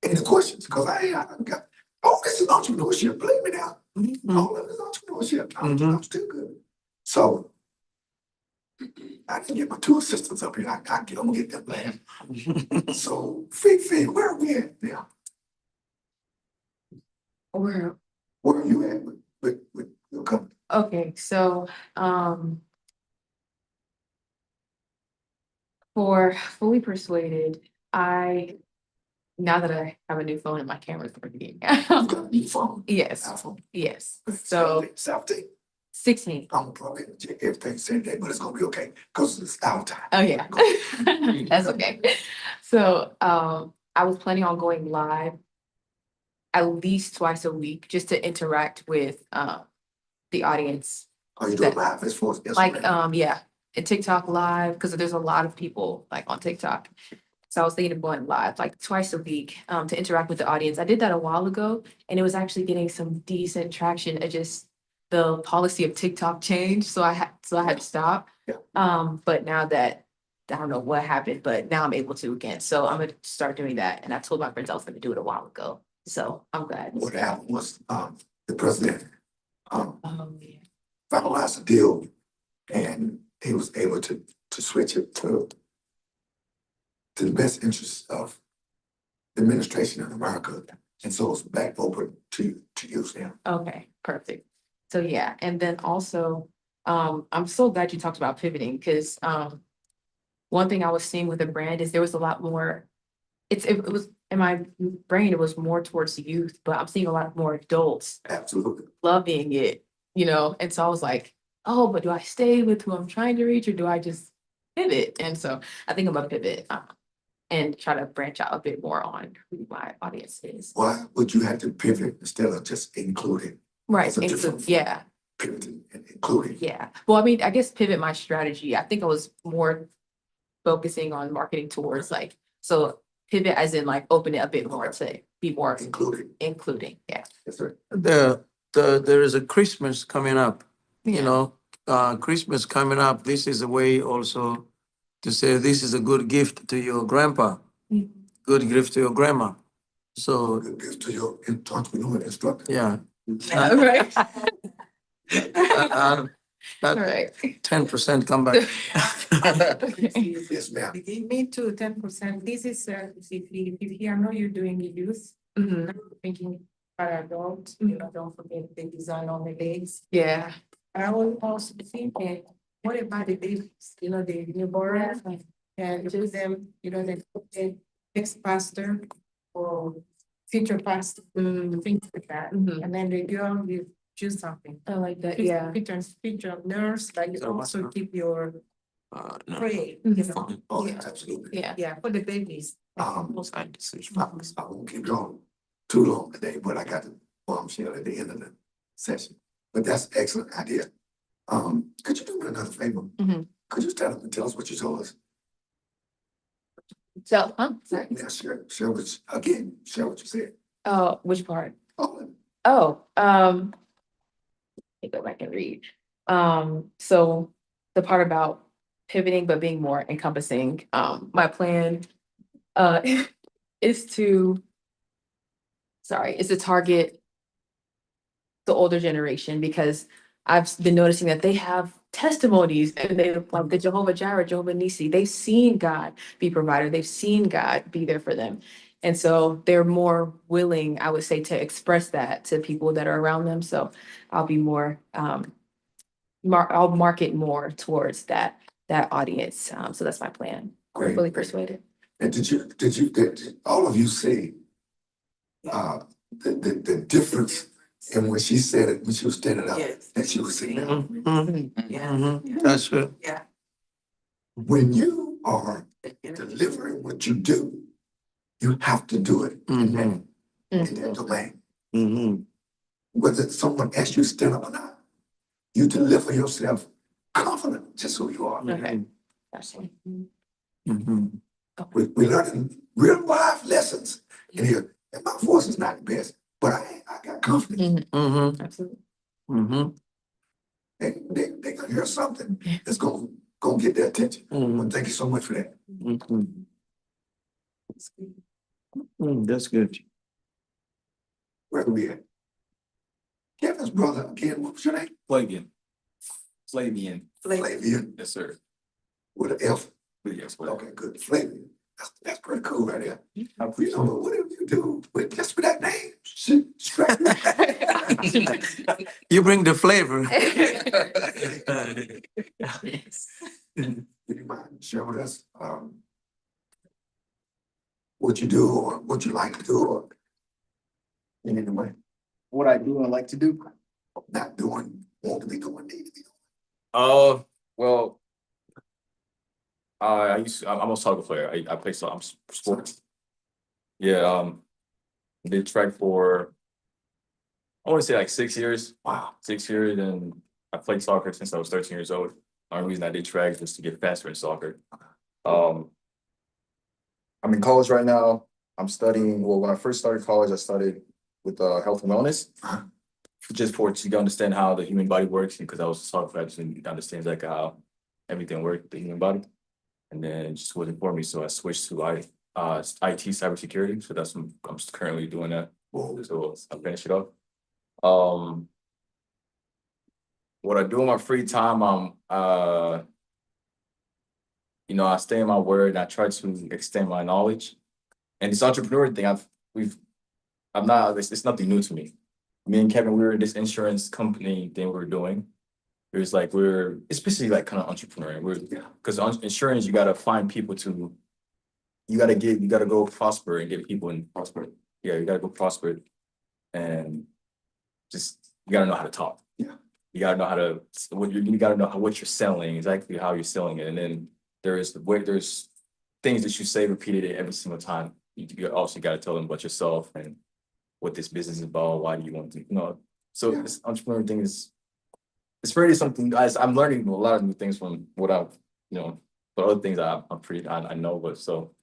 Any questions? Because I got, oh, this is entrepreneurship. Believe me now. All of this is entrepreneurship. I'm still good. So I didn't get my two assistants up here. I'm gonna get them last. So Fifi, where are we at now? Where, Where are you at with your company? okay, so, for Fully Persuaded, now that I have a new phone and my camera's working. You got a new phone? Yes, iPhone. yes, so 17. 16. I'm gonna probably check everything same day, but it's gonna be okay because it's our time. Oh, yeah. That's okay. So, I was planning on going live at least twice a week just to interact with, the audience. Are you doing live as far as Like, Instagram? yeah, and TikTok live, because there's a lot of people like on TikTok. So I was thinking of going live like twice a week, to interact with the audience. I did that a while ago and it was actually getting some decent traction. It just, the policy of TikTok changed, so I had to stop. Yeah. But now that, I don't know what happened, but now I'm able to again. So I'm gonna start doing that. And I told my friends I was gonna do it a while ago. So I'm glad. What happened was, the president, Yeah. finalized a deal and he was able to switch it to the best interests of the administration in America. And so it's back open to use them. Okay, perfect. So yeah, and then also, I'm so glad you talked about pivoting because one thing I was seeing with the brand is there was a lot more. It was in my brain, it was more towards youth, but I'm seeing a lot more adults Absolutely. loving it, and so I was like, oh, but do I stay with who I'm trying to reach or do I just pivot? And so I think I'm gonna pivot and try to branch out a bit more on who my audience is. Why would you have to pivot instead of just including? Right, It's a different form. yeah. Pivoting and including. Yeah, well, I mean, I guess pivot my strategy. I think I was more focusing on marketing towards like, so pivot as in like open it a bit more to be more including, yeah. Yes, sir. There is a Christmas coming up, Yeah. Christmas coming up. This is a way also to say this is a good gift to your grandpa, Mhm. good gift to your grandma. So, Good gift to your entrepreneur instructor. yeah. Yeah, right. That Right. 10% come back. Yes, ma'am. Me too, 10%. This is, if you, I know you're doing youth, Mhm. I'm thinking for adults, don't forget the design on the legs. Yeah. I was also thinking, what about the babies, the newborn? And do them, they ex-pastor or future pastor, things like that. Mhm. And then the girl, you choose something. I like that, yeah. Future nurse, but you also keep your No. pray, Mhm. Oh, Yeah. absolutely. Yeah, for the babies. Most I decision. I won't keep going too long today, but I got the bombshell at the end of the session. But that's an excellent idea. Could you do me another favor? Mhm. Could you stand up and tell us what you told us? So, sorry. Yeah, share what you said. Oh, which part? Oh, Oh, let me go back and read. So the part about pivoting but being more encompassing, my plan is to target the older generation because I've been noticing that they have testimonies and they like the Jehovah Jireh, Jehovah Nissi. They've seen God be provider. They've seen God be there for them. And so they're more willing, I would say, to express that to people that are around them. So I'll be more, I'll market more towards that audience. So that's my plan. Great. Fully persuaded. and did all of you see the difference in when she said it, when she was standing up, Yes. that she was sitting down? That's good. Yeah. When you are delivering what you do, you have to do it in that domain. Mm-hmm. Whether someone asks you to stand up or not, you deliver yourself confident, just who you are. Okay. Absolutely. Mhm. We learning real life lessons in here. And my voice is not the best, but I got confidence. Mhm. Absolutely. Mhm. They gonna hear something that's gonna get their attention. Mhm. Well, thank you so much for that. Mhm. That's good. Where are we at? Kevin's brother, again, what was your name? Flavian. Flavian, Flavian, yes, sir. with an F. Yes, well, Okay, good. Flavian. That's pretty cool right there. I You appreciate know, whatever you do with just with that name, shit, strike me. You bring the flavor. Would you mind sharing with us, what you do or what you like to do or in any way? what I do and like to do. Not doing, want to be doing, need to be doing. Well, I'm a soccer player. I play sports. Yeah, did track for, I want to say like 6 years. Wow. 6 years, and I played soccer since I was 13 years old. The only reason I did track was to get faster in soccer. I'm in college right now. I'm studying, well, when I first started college, I started with health and wellness. Just to understand how the human body works, because I was a soccer player, I just didn't understand like how everything worked with the human body. And then it just wasn't for me, so I switched to IT cybersecurity. So that's what I'm currently doing that. So I'll finish it up. What I do in my free time, I stay in my word and I try to extend my knowledge. And this entrepreneur thing, it's nothing new to me. Me and Kevin, we were in this insurance company thing we were doing. It was like it's basically like kind of entrepreneur. Because insurance, you gotta find people you gotta go prosper and get people in prosper. Yeah, you gotta go prosper and just, you gotta know how to talk. Yeah. You gotta know how to, you gotta know what you're selling, exactly how you're selling it. And then there's things that you say repeated every single time. You also gotta tell them about yourself and what this business is about, why do you want to, So Yeah. this entrepreneur thing it's really something, guys. I'm learning a lot of new things from what but other things I know, but so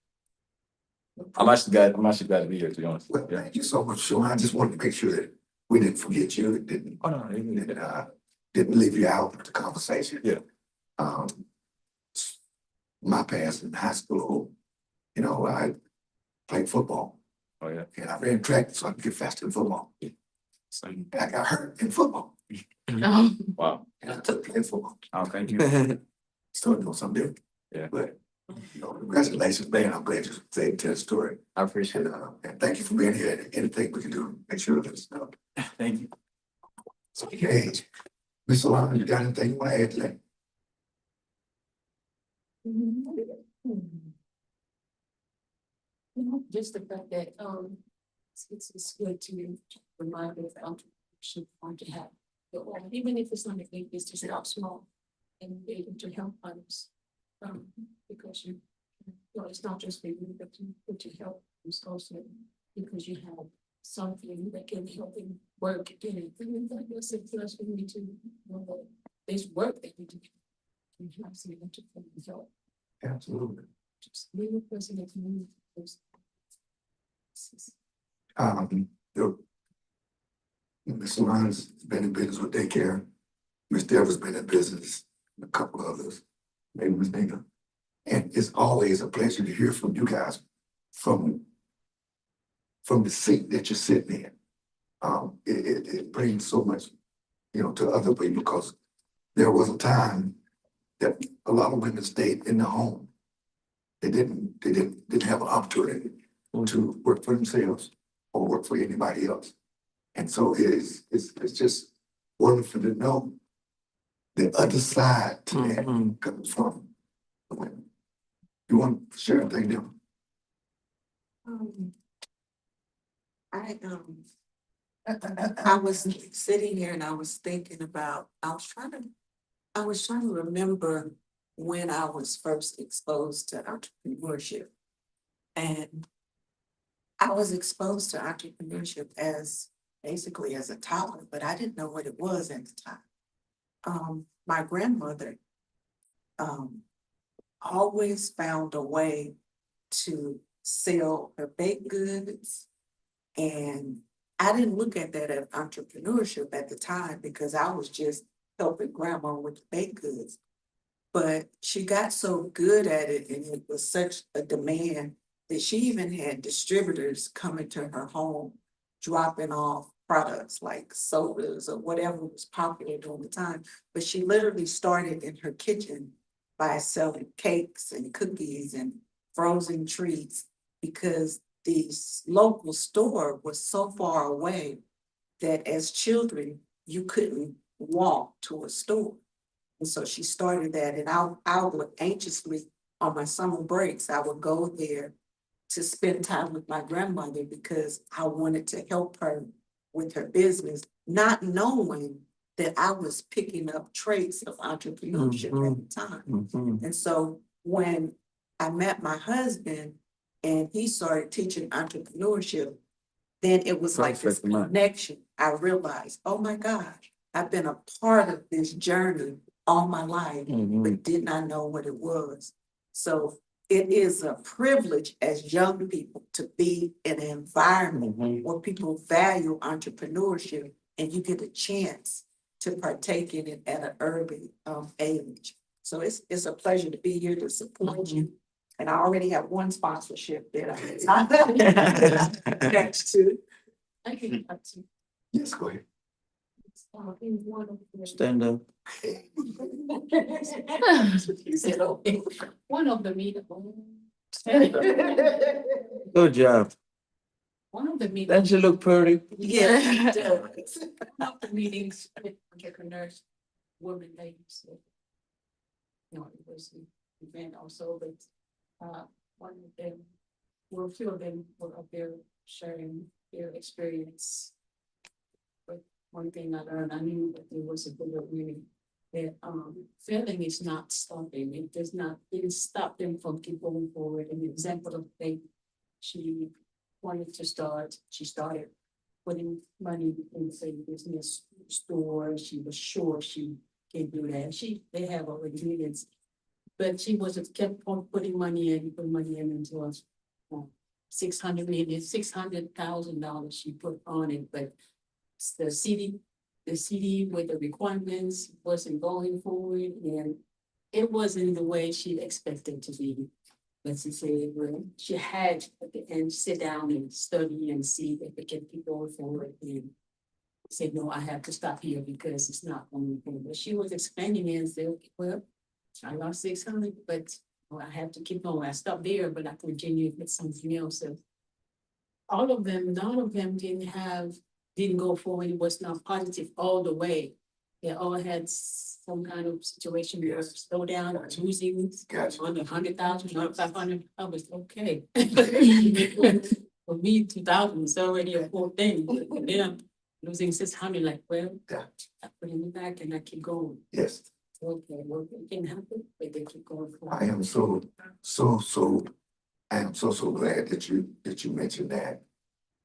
I'm actually glad to be here, to be honest. Well, Yeah. thank you so much, Sean. I just wanted to make sure that we didn't forget you, Oh, no, didn't leave you out of the conversation. Yeah. My past in high school, I played football Oh, yeah. and I ran track so I could get faster in football. So, And I got hurt in football wow. and I took playing football. Oh, thank you. Started doing something different. Yeah. But, congratulations, man. I'm glad you said tell the story. I appreciate it. And thank you for being here. Anything we can do, make sure that it's done. Thank you. Okay. Ms. Solana, you got anything you want to add today? Just the fact that, it's good to remind us that entrepreneurship want to have, even if it's not a big business, start small and be able to help others. Because it's not just for you, but to help, it's also because you have something that can help them work in it. And I guess it's just we need to know that there's work that we do. And have someone to help. Absolutely. Just leave a person that can those. Ms. Solana's been in business with daycare. Ms. Deborah's been in business, and a couple of others, maybe Ms. Nina. And it's always a pleasure to hear from you guys from the seat that you're sitting in. It brings so much, to other people because there was a time that a lot of women stayed in the home. They didn't have an opportunity to work for themselves or work for anybody else. And so it's just wonderful to know the other side to that comes from the women. You want to share anything different? I was sitting here and I was thinking about, I was trying to remember when I was first exposed to entrepreneurship. And I was exposed to entrepreneurship basically as a toddler, but I didn't know what it was at the time. my grandmother um, always found a way to sell her baked goods. And I didn't look at that as entrepreneurship at the time because I was just helping grandma with the baked goods. But she got so good at it and it was such a demand that she even had distributors coming to her home, dropping off products like sodas or whatever was popular during the time. But she literally started in her kitchen by selling cakes and cookies and frozen treats because the local store was so far away that as children, you couldn't walk to a store. And so she started that, and I would anxiously, on my summer breaks, I would go there to spend time with my grandmother because I wanted to help her with her business, not knowing that I was picking up traits of entrepreneurship at the time. Mhm. And so when I met my husband and he started teaching entrepreneurship, then it was like this Perfect match. connection. I realized, oh my gosh, I've been a part of this journey all my life, Mhm. but did not know what it was. So it is a privilege as young people to be in an environment Mhm. where people value entrepreneurship and you get a chance to partake in it at an early age. So it's a pleasure to be here to support you. And I already have one sponsorship that I'm next to. I can, that's, Yes, go ahead. in one of the. Stand up. He said, okay. One of the meetings. Good job. One of the meetings. Don't you look pretty? Yeah, it does. One of the meetings with entrepreneurs, women, ladies. You know, it was an event also, but one of them, well, a few of them were up there sharing their experience. But one thing I learned, I knew that there was a bigger meaning. That failing is not stopping. It does not, it didn't stop them from keep going forward. An example of faith, she wanted to start, she started putting money in, say, business store. She was sure she can do that. They have all the ingredients. But she was just kept on putting money in until $600,000 she put on it, but the CD with the requirements wasn't going forward and it wasn't the way she expected to be. Let's just say, well, she had at the end sit down and study and see if it can keep going forward and said, no, I have to stop here because it's not going forward. But she was expanding it and said, well, I lost 600, but I have to keep going. I stopped there, but I continued with something else. So all of them, none of them didn't go forward. It was not positive all the way. They all had some kind of situation where slow down or losing Gotcha. under 100,000, under 500. I was okay. For me, 2,000 is already a whole thing. For them, losing 600, like, well, Yeah. I put it back and I keep going. Yes, Okay, well, it can happen, but they keep going forward. I am I am so glad that you mentioned that.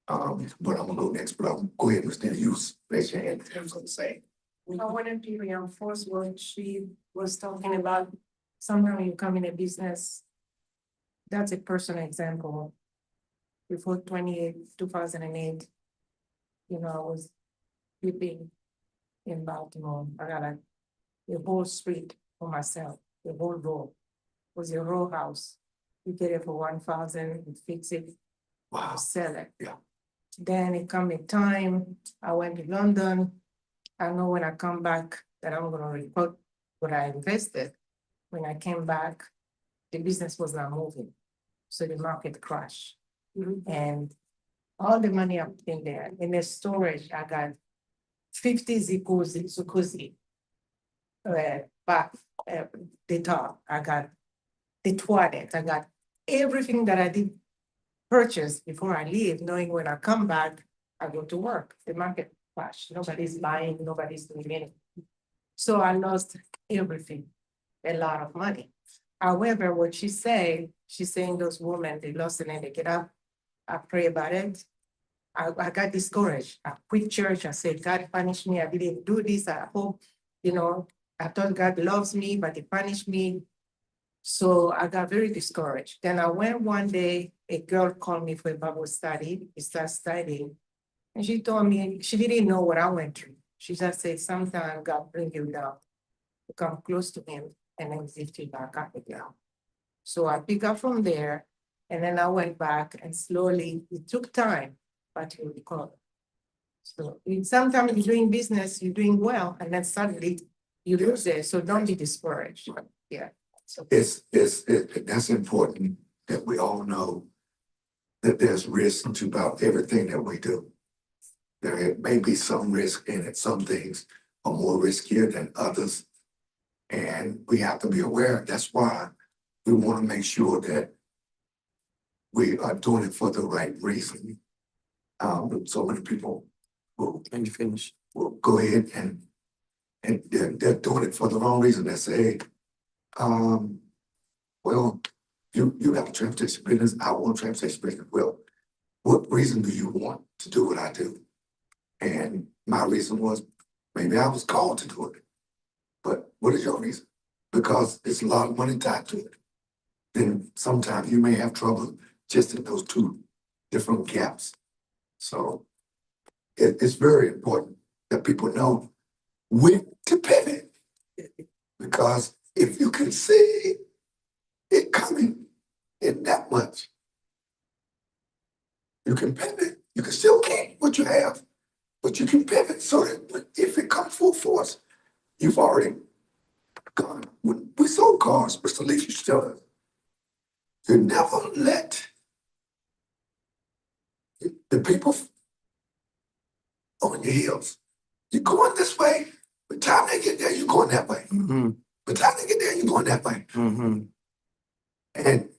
But I'm gonna go next, but I'm go ahead, Mr. Hughes, raise your hand, I was gonna say. I wanted to reinforce what she was talking about. Sometimes you come in a business. That's a personal example. Before 2008, I was living in Baltimore. I got a whole street for myself, the whole row. It was a row house. You get it for 1,000, you fix it, Wow, sell it. Yeah. Then it come a time, I went to London. I know when I come back that I'm gonna report what I invested. When I came back, the business was not moving. So the market crashed. And all the money I put in there, in the storage, I got 50 Zuccozi. But the top, I got the toilet, I got everything that I did purchase before I leave, knowing when I come back, I go to work, the market crash, nobody's buying, nobody's doing anything. So I lost everything, a lot of money. However, what she's saying those women, they lost it and they get up. I pray about it. I got discouraged. I quit church. I said, God punished me. I didn't do this. I hope You know, I thought God loves me, but he punished me. So I got very discouraged. Then I went one day, a girl called me for a Bible study. We started studying. And she told me she didn't know what I went through. She just said, sometimes God bring you down to come close to him and then lift you back up again. So I pick up from there and then I went back and slowly, it took time, but you recover. So sometimes you're doing business, you're doing well, and then suddenly you lose it. So don't be discouraged. Yeah. So That's important that we all know that there's risk to about everything that we do. There may be some risk in it. Some things are more riskier than others. And we have to be aware. That's why we want to make sure that we are doing it for the right reason. So many people will, Can you finish? will go ahead and they're doing it for the wrong reason. They say, well, you have a transportation business, I want a transportation business. Well, what reason do you want to do what I do? And my reason was, maybe I was called to do it. But what is your reason? Because it's a lot of money tied to it. Then sometimes you may have trouble just in those two different gaps. So it's very important that people know when to pivot. Because if you can see it coming in that much, you can pivot. You can still keep what you have, but you can pivot so that if it comes full force, you've already gone. When we sold cars, Mr. Leach used to tell us, you never let the people on your heels. You're going this way, by the time they get there, you're going that way. Mm-hmm. By the time they get there, you're going that way. Mm-hmm. And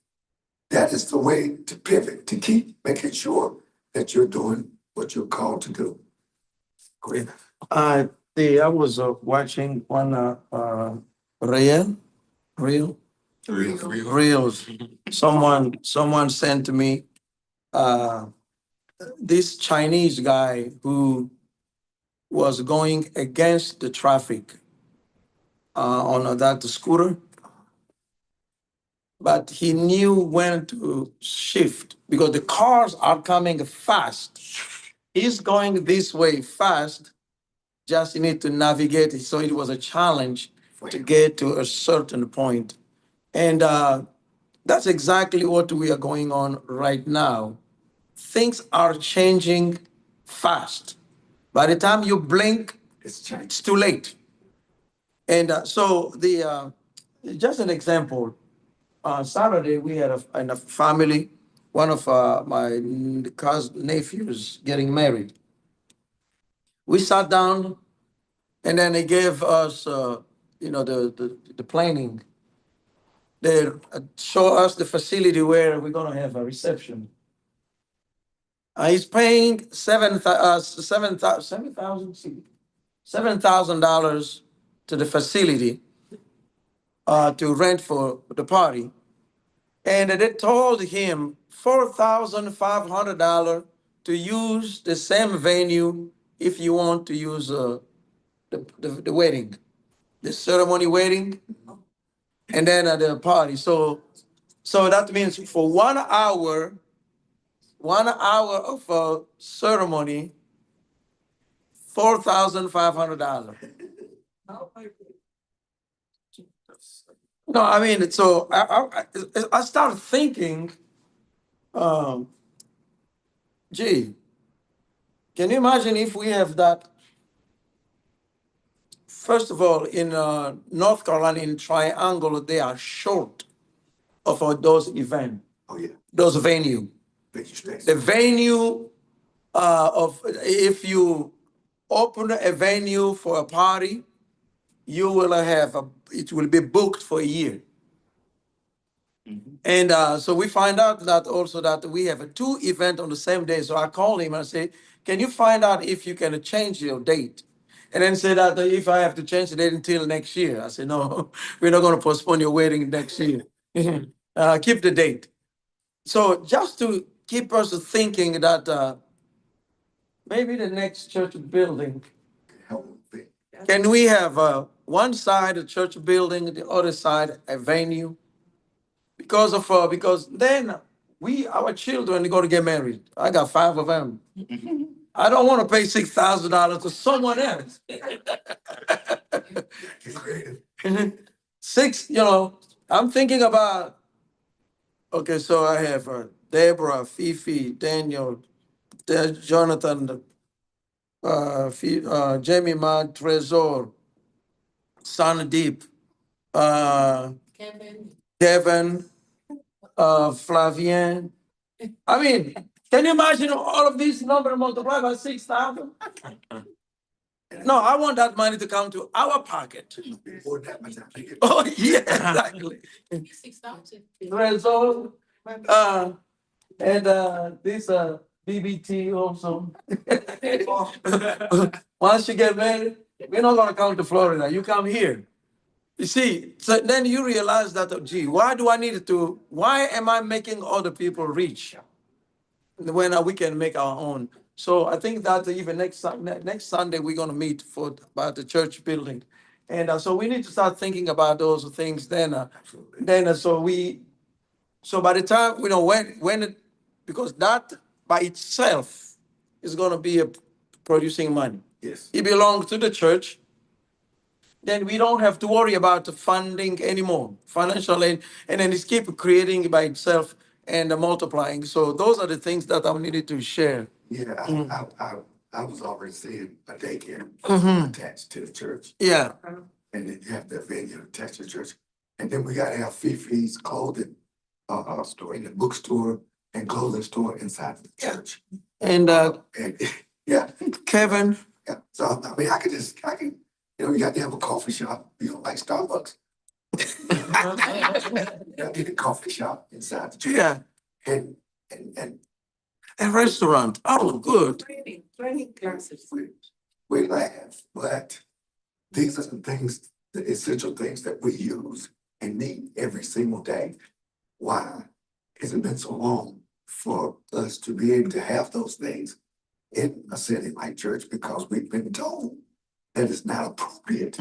that is the way to pivot, to keep making sure that you're doing what you're called to do. Go ahead. I was watching one reel, reels. Someone sent to me this Chinese guy who was going against the traffic on that scooter, but he knew when to shift because the cars are coming fast. He's going this way fast, just need to navigate it. So it was a challenge to get to a certain point. And that's exactly what we are going on right now. Things are changing fast. By the time you blink, it's too late. And so just an example, Saturday we had in a family, one of my nephews getting married. We sat down and then they gave us, the planning. They show us the facility where we're gonna have a reception. He's paying $7,000 to the facility to rent for the party, and they told him $4,500 to use the same venue if you want to use the wedding, the ceremony wedding, and then at the party. So that means for 1 hour of a ceremony, $4,500. No, I mean, so I started thinking, gee, can you imagine if we have that? First of all, in North Carolina, in Triangle, they are short of those events, Oh, yeah. those venue. Thank you, Stacy. The venue if you open a venue for a party, you will it will be booked for a year. And so we find out that also that we have two events on the same day. So I called him and I said, can you find out if you can change your date? And then said that if I have to change the date until next year. I said, no, we're not going to postpone your wedding next year. Keep the date. So just to keep us thinking that maybe the next church building Help me. Can we have one side a church building, the other side a venue? Because then our children are going to get married. I got 5 of them. I don't want to pay $6,000 to someone else. Six, I'm thinking about. Okay, so I have Deborah, Fifi, Daniel, Jonathan, Jamie Mag, Trezor, Sandeep, Kevin, Flavien. I mean, can you imagine all of these numbers multiplied by 6,000? No, I want that money to come to our pocket. Oh, yeah, exactly. 6,000. Trezor, and this BBT also. Once you get married, we're not gonna come to Florida. You come here. You see, so then you realize that, oh, gee, why am I making other people rich when we can make our own? So I think that even next Sunday, we're gonna meet about the church building. And so we need to start thinking about those things so by the time, because that by itself is gonna be producing money. Yes. It belongs to the church, then we don't have to worry about the funding anymore, financial aid, and then it's keep creating by itself and multiplying. So those are the things that I needed to share. Yeah, I was already saying a daycare attached to the church. Yeah. And then you have the venue attached to the church. And then we gotta have Fifi's clothing store, in the bookstore and clothing store inside the church. And And yeah, Kevin, yeah. So I mean, I can, you got to have a coffee shop, like Starbucks. You got to get a coffee shop inside the church. yeah, And a restaurant. Oh, good. Training classes. we laugh, but these are the things, the essential things that we use and need every single day. Why has it been so long for us to be able to have those things in a city like church? Because we've been told that it's not appropriate,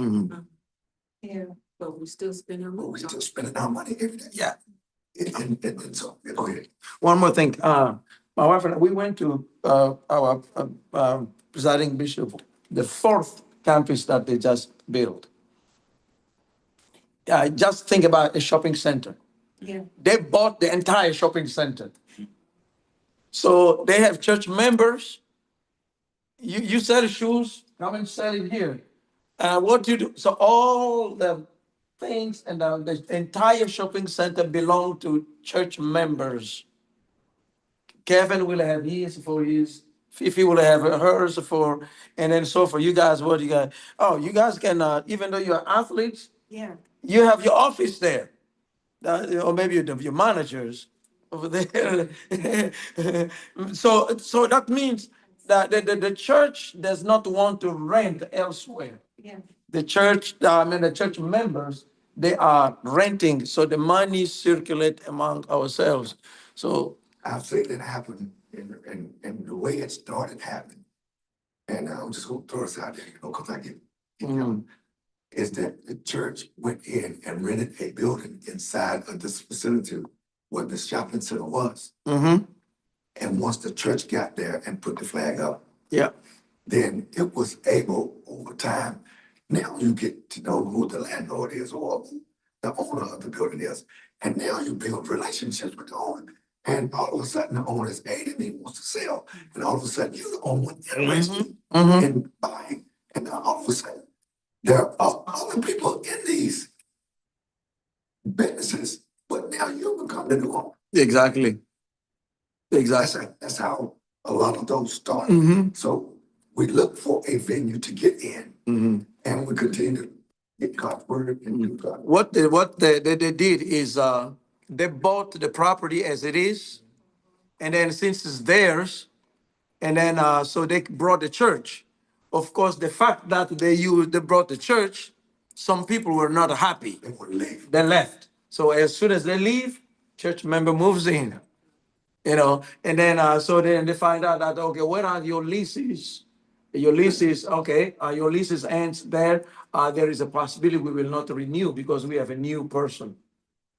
Yeah, but we still spend our but money. we're still spending our money every day. Yeah. And so, go ahead. One more thing. My wife and I, we went to our presiding bishop, the 4th campus that they just built. Just think about a shopping center. Yeah. They bought the entire shopping center. So they have church members. You sell shoes, come and sell it here. What you do? So all the things and the entire shopping center belong to church members. Kevin will have his for his. Fifi will have hers for, and then so for you guys. What you got? Oh, you guys can even though you're athletes, Yeah. you have your office there, or maybe your managers over there. So that means that the church does not want to rent elsewhere. Yeah. The church, the church members, they are renting, so the money circulate among ourselves. So I've seen it happen and the way it started happening. And I'm just gonna throw this out there, because I get young, is that the church went in and rented a building inside of this facility where the shopping center was. And once the church got there and put the flag up, yeah, then it was able over time. Now you get to know who the landlord is or the owner of the building is. And now you build relationships with the owner. And all of a sudden the owner is aiding, he wants to sell. And all of a sudden you're the only one interested in buying. And now all of a sudden there are other people in these businesses, but now you become the new owner. exactly. Exactly. That's how a lot of those start. So we look for a venue to get in, and we continue to get God's word and do God. What they did is they bought the property as it is, and then since it's theirs, and then so they brought the church. Of course, the fact that they brought the church, some people were not happy. They want to leave. They left. So as soon as they leave, church member moves in. And then so then they find out that, okay, where are your leases? Your lease is, okay, your lease ends there. There is a possibility we will not renew because we have a new person.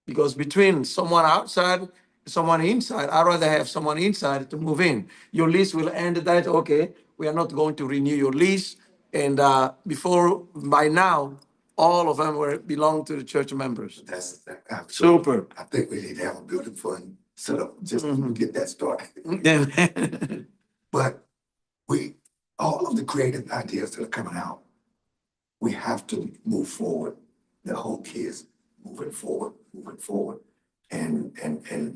Because between someone outside, someone inside, I'd rather have someone inside to move in. Your lease will end that, okay, we are not going to renew your lease. And by now, all of them belong to the church members. That's, Super. I think we need to have a building fund set up just to get that started. But all of the creative ideas that are coming out, we have to move forward. The whole key is moving forward. And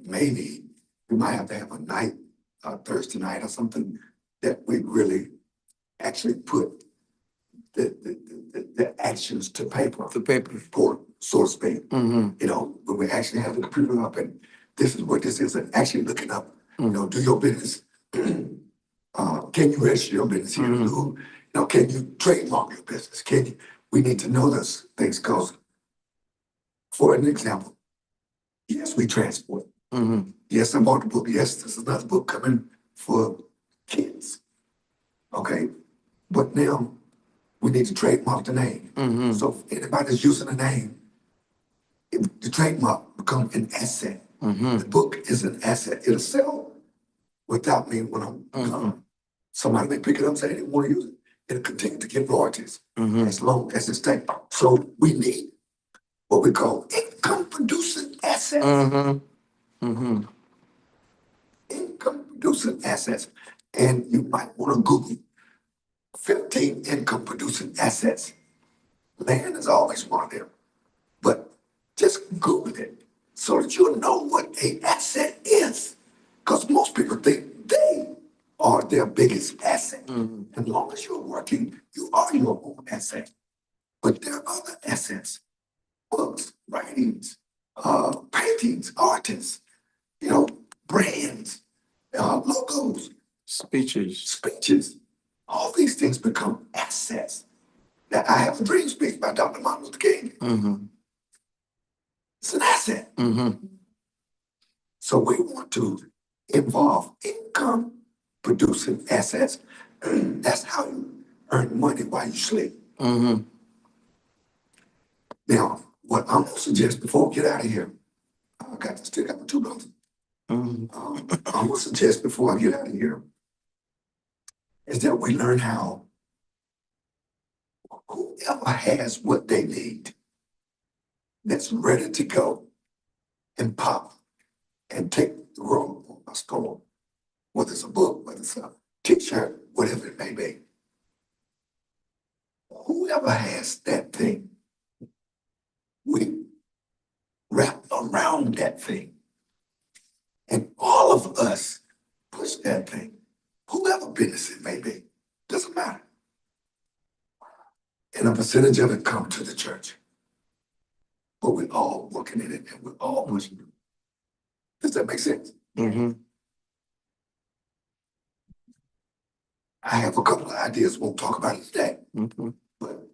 maybe we might have to have a night, Thursday night or something, that we really actually put the actions to paper. The paper. For, so to speak. Mhm. You know, when we actually have the computer up and this is what this is, and actually looking up, you know, do your business. Can you register your business here? You know, can you trademark your business? We need to know those things because, for an example, yes, we transport. Mhm. Yes, I bought the book. Yes, there's another book coming for kids. Okay, but now we need to trademark the name. So if anybody's using the name, the trademark becomes an asset. The book is an asset. It'll sell without me when I'm gone. Somebody may pick it up and say they want to use it. It'll continue to get royalties as long as it's taken. So we need what we call income producing assets. Income producing assets. And you might want to Google 15 income producing assets. Land is always one of them. But just Google it so that you'll know what an asset is. Because most people think they are their biggest asset. As long as you're working, you are your own asset. But there are other assets, books, writings, paintings, artists, you know, brands, logos, speeches. All these things become assets. Now, I Have a Dream speech by Dr. Martin Luther King. It's an asset. So we want to involve income producing assets. That's how you earn money while you sleep. Now, what I'm gonna suggest before we get out of here, still got my 2 brothers. I'm gonna suggest before I get out of here is that we learn how whoever has what they need that's ready to go and pop and take the room on a store, whether it's a book, whether it's a t-shirt, whatever it may be. Whoever has that thing, we wrap around that thing. And all of us push that thing, whoever business it may be, doesn't matter. And a percentage of it come to the church. But we're all working in it and we're all pushing it. Does that make sense? I have a couple of ideas, won't talk about it today. But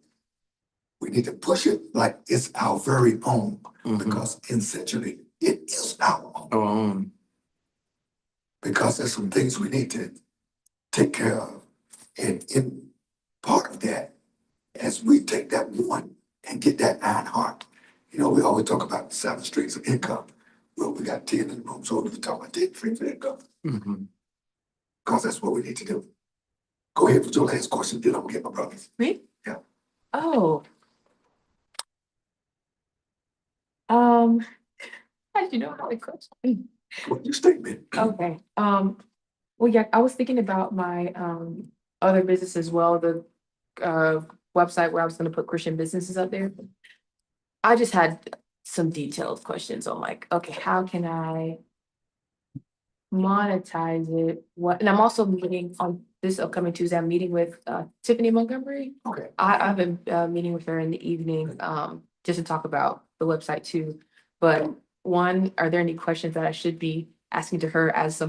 we need to push it like it's our very own, because essentially it is our own. Because there's some things we need to take care of. And in part of that, as we take that one and get that iron heart, you know, we always talk about the 7 streams of income. Well, we got 10 in the room, so we're talking about 10 streams of income. Because that's what we need to do. Go ahead with your last question, then I'm gonna get my brothers. Me? Yeah. Oh. How did you know how to question? What's your statement? Okay, well, yeah, I was thinking about my, other business as well, the, website where I was gonna put Christian businesses up there. I just had some detailed questions on like, okay, how can I monetize it? And I'm also meeting on this upcoming Tuesday, I'm meeting with, Tiffany Montgomery. Okay. I've been, meeting with her in the evening, just to talk about the website too. But one, are there any questions that I should be asking to her as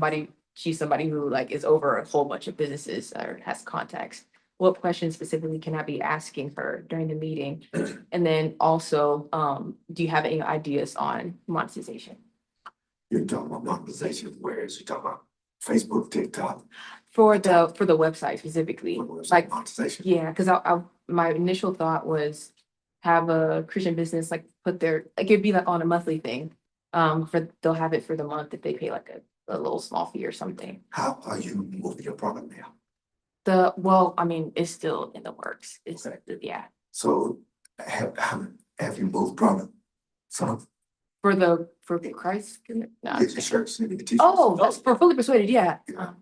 she's somebody who like is over a whole bunch of businesses or has contacts? What questions specifically can I be asking her during the meeting? And then also, do you have any ideas on monetization? You're talking about monetization, where is you talking about? Facebook, TikTok, For the website specifically, like, monetization. yeah, because my initial thought was have a Christian business like put their, like it'd be like on a monthly thing. They'll have it for the month if they pay like a little small fee or something. How are you moving your product now? Well, I mean, it's still in the works. It's, Okay. yeah, So have you moved product? So for Christ. No. get your shirts and your t-shirts. Oh, that's for Fully Persuaded, yeah. Yeah.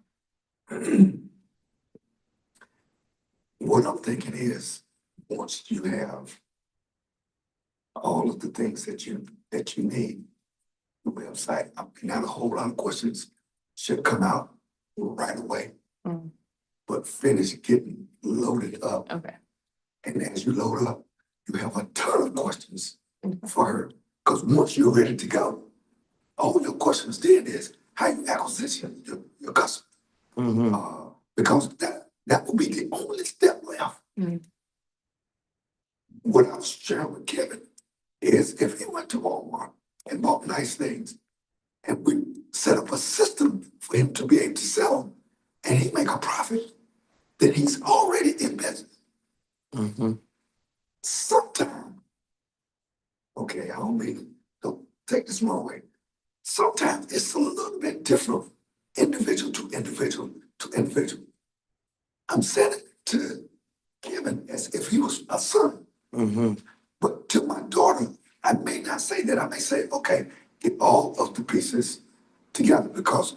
What I'm thinking is, once you have all of the things that you need, the website, not a whole lot of questions should come out right away. Mm. But finish getting loaded up. Okay. And as you load up, you have a ton of questions Mhm. for her. Because once you're ready to go, all your questions then is how you acquisition your customer. Because that will be the only step left. Mhm. What I was sharing with Kevin is if he went to Walmart and bought nice things and we set up a system for him to be able to sell them and he make a profit, then he's already in business. Sometimes, okay, I don't mean, don't take this wrong way. Sometimes it's a little bit different, individual to individual to individual. I'm saying it to Kevin as if he was a son. But to my daughter, I may not say that. I may say, okay, get all of the pieces together because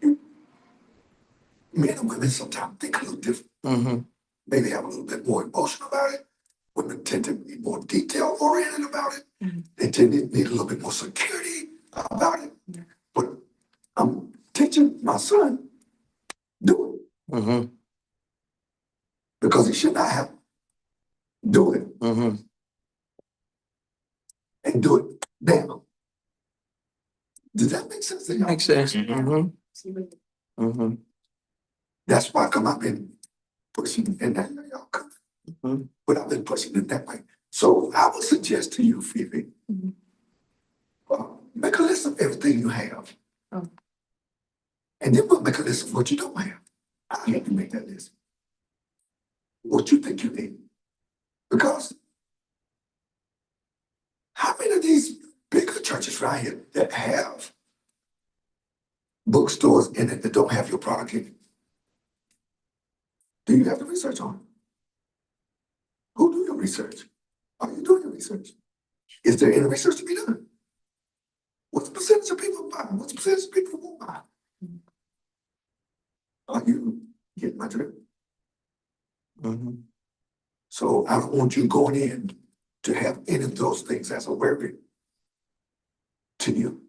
men and women sometimes think a little different. Maybe have a little bit more emotion about it. Women tend to be more detail oriented about it. They tend to need a little bit more security about it. But I'm teaching my son, do it. Because he should not have do it and do it now. Does that make sense to y'all? Makes sense. That's why I've been pushing in that way, y'all come. But I've been pushing it that way. So I would suggest to you, Phoebe, make a list of everything you have. Oh. And then we'll make a list of what you don't have. I'll help you make that list. What you think you need. Because how many of these bigger churches right here that have bookstores in it that don't have your product in it? Do you have the research on it? Who do your research? Are you doing your research? Is there any research to be done? What's the percentage of people buy? What's the percentage of people who won't buy? Are you getting my drift? So I don't want you going in to have any of those things as a worry to you.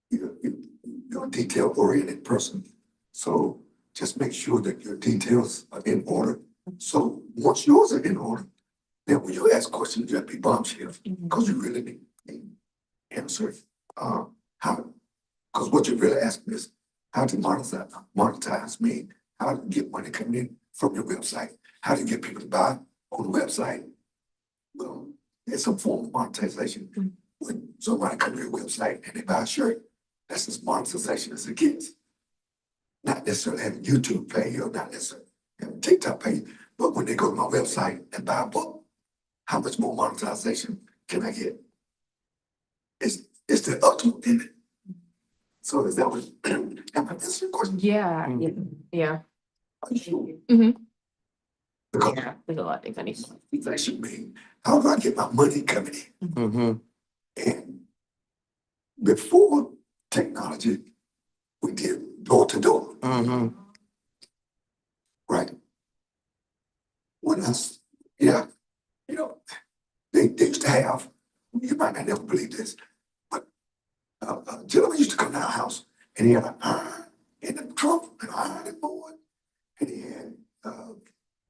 You're a detail-oriented person. So just make sure that your details are in order. So once yours are in order, then when you ask questions, you have to be bombshell because you really need answers. How? Because what you're really asking is how to monetize me, how to get money coming in from your website, how to get people to buy on the website. Well, there's some form of monetization. When somebody comes to your website and they buy a shirt, that's as monetization as it gets. Not necessarily having YouTube pay or not necessarily having TikTok pay, but when they go to my website and buy a book, how much more monetization can I get? It's the ultimate in it. So is that what, am I answering your question? Yeah, yeah. Are you sure? Mhm. Because Yeah, there's a lot of things I need to. that should be, how do I get my money coming in? And before technology, we did door to door, right? When us, yeah, you know, they used to have, you might not ever believe this, but a gentleman used to come to our house and he had an iron in the trunk, an ironing board, and he had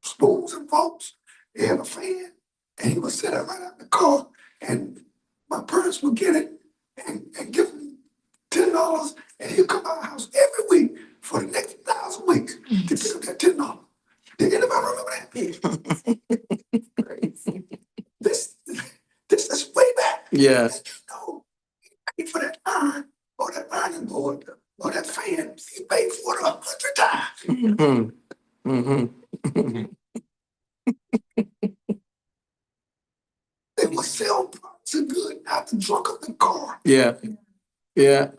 spoons and forks, he had a fan, and he would sit right out in the car, and my parents would get it and give him $10, and he'd come to our house every week for the next 1,000 weeks to pick up that $10. Did anybody remember that? Crazy. This is way back. Yeah. You know, for that iron or that ironing board or that fan. They will sell products and good out the trunk of the car Yeah, yeah.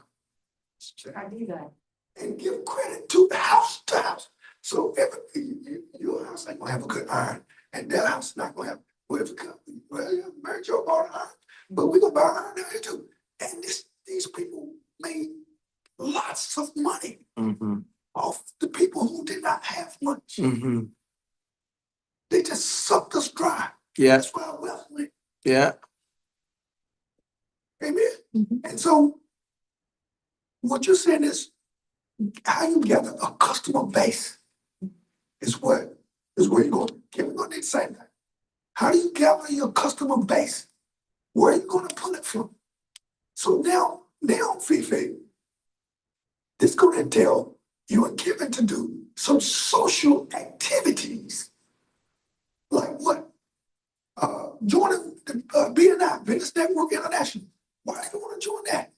I do that. and give credit to the house to house. So your house ain't gonna have a good iron, and their house is not gonna have. Well, you married your bought iron, but we gonna buy iron down here too. And these people made lots of money off the people who did not have much. They just sucked us dry. Yeah, That's why wealth went. yeah. Amen. And so what you're saying is how you gather a customer base is where you're going. We're going to need to say that. How do you gather your customer base? Where are you going to pull it from? So now, Fifi, this is going to entail you are given to do some social activities. Like what? Joining the BNI, Business Network International. Why do you want to join that?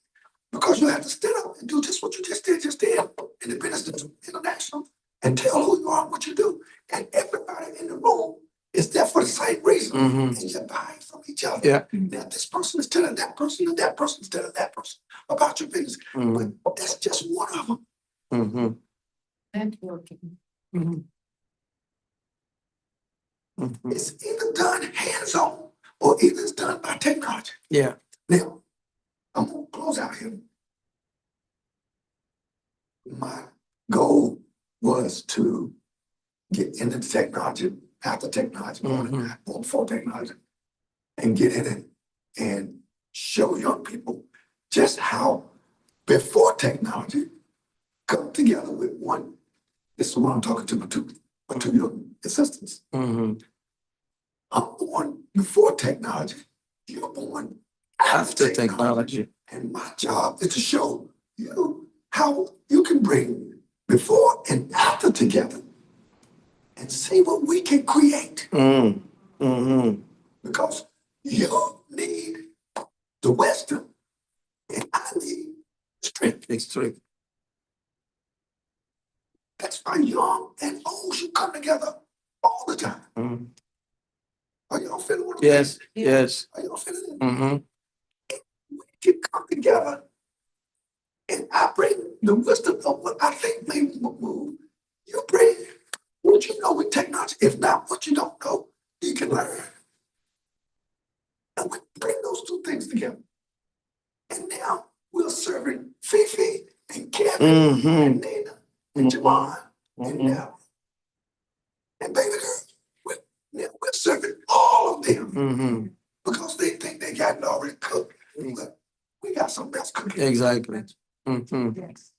Because you have to stand up and do just what you just did in the Business International and tell who you are and what you do. And everybody in the room is there for the same reason. And you're buying from each other. Yeah. Now, this person is telling that person, and that person is telling that person about your business. But that's just one of them. Networking. It's either done hands-on or either it's done by technology. Yeah. Now, I'm going to close out here. My goal was to get into the technology, after technology, before technology, and get in it and show young people just how before technology come together with one. This is what I'm talking to my two young assistants. I'm born before technology. You're born after technology. And my job is to show you how you can bring before and after together and see what we can create. Because you need the wisdom and I need strength. Strength. That's why young and old should come together all the time. Are y'all feeling what I'm Yes, saying? yes. Are y'all feeling it? We can come together and I bring the wisdom of what I think may move. You bring what you know with technology. If not what you don't know, you can learn. And we bring those two things together. And now we're serving Fifi and Kevin and Nina and Javon and Nell and baby girl. We're serving all of them because they think they got it already cooked. But we got something else cooking. Exactly. Yes.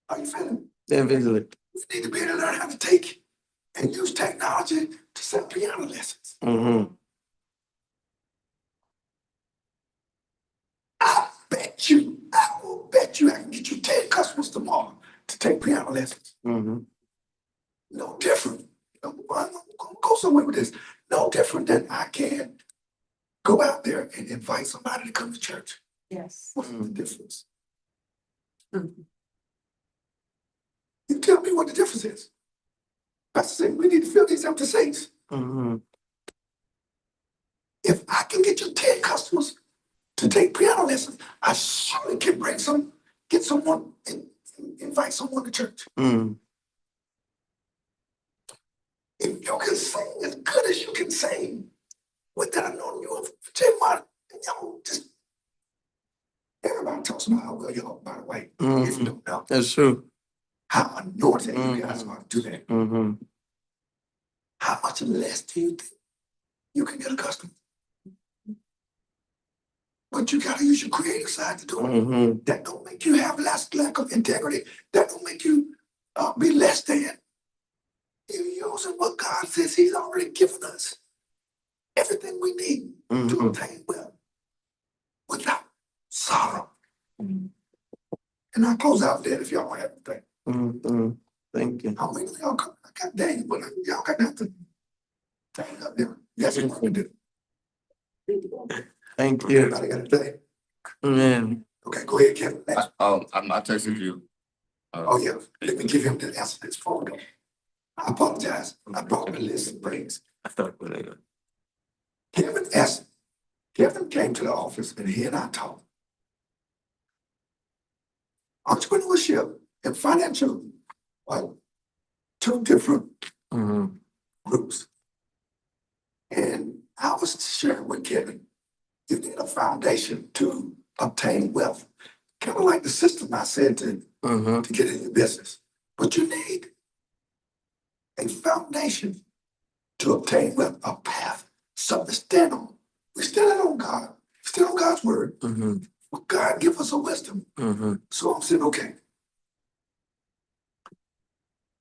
Are you feeling? Definitely. We need to be able to learn how to take and use technology to sell piano lessons. I will bet you I can get you 10 customers tomorrow to take piano lessons. No different. I'm gonna go somewhere with this. No different than I can go out there and invite somebody to come to church. Yes. What's the difference? You tell me what the difference is. Pastor said, we need to fill these empty seats. If I can get you 10 customers to take piano lessons, I surely can get someone and invite someone to church. If you can sing as good as you can sing, with that anointing you for 10 months, y'all just everybody talks about how well y'all, by the way, if you don't know. That's true. How anointed you guys are to do that. How much less do you think you can get accustomed? But you gotta use your creative side to do it. That don't make you have lack of integrity. That don't make you be less than. You're using what God says He's already given us. Everything we need to obtain wealth without sorrow. And I'll close out there if y'all don't have anything. Thank you. How many of y'all come? I got Daniel, but y'all got nothing. Dang up there. Yes, what we do. Thank you. Everybody got a thing. Amen. Okay, go ahead, Kevin. I texted you. Oh, yeah, let me give him the answer to this phone call. I apologize, I brought the list of things. I thought, well, Kevin came to the office and he and I talked. Entrepreneurship and financial, are two different groups. And I was sharing with Kevin, you need a foundation to obtain wealth. Kind of like the system I said to get in your business. But you need a foundation to obtain wealth, a path, something to stand on. We stand on God, stand on God's word. Well, God give us a wisdom. So I'm saying, okay,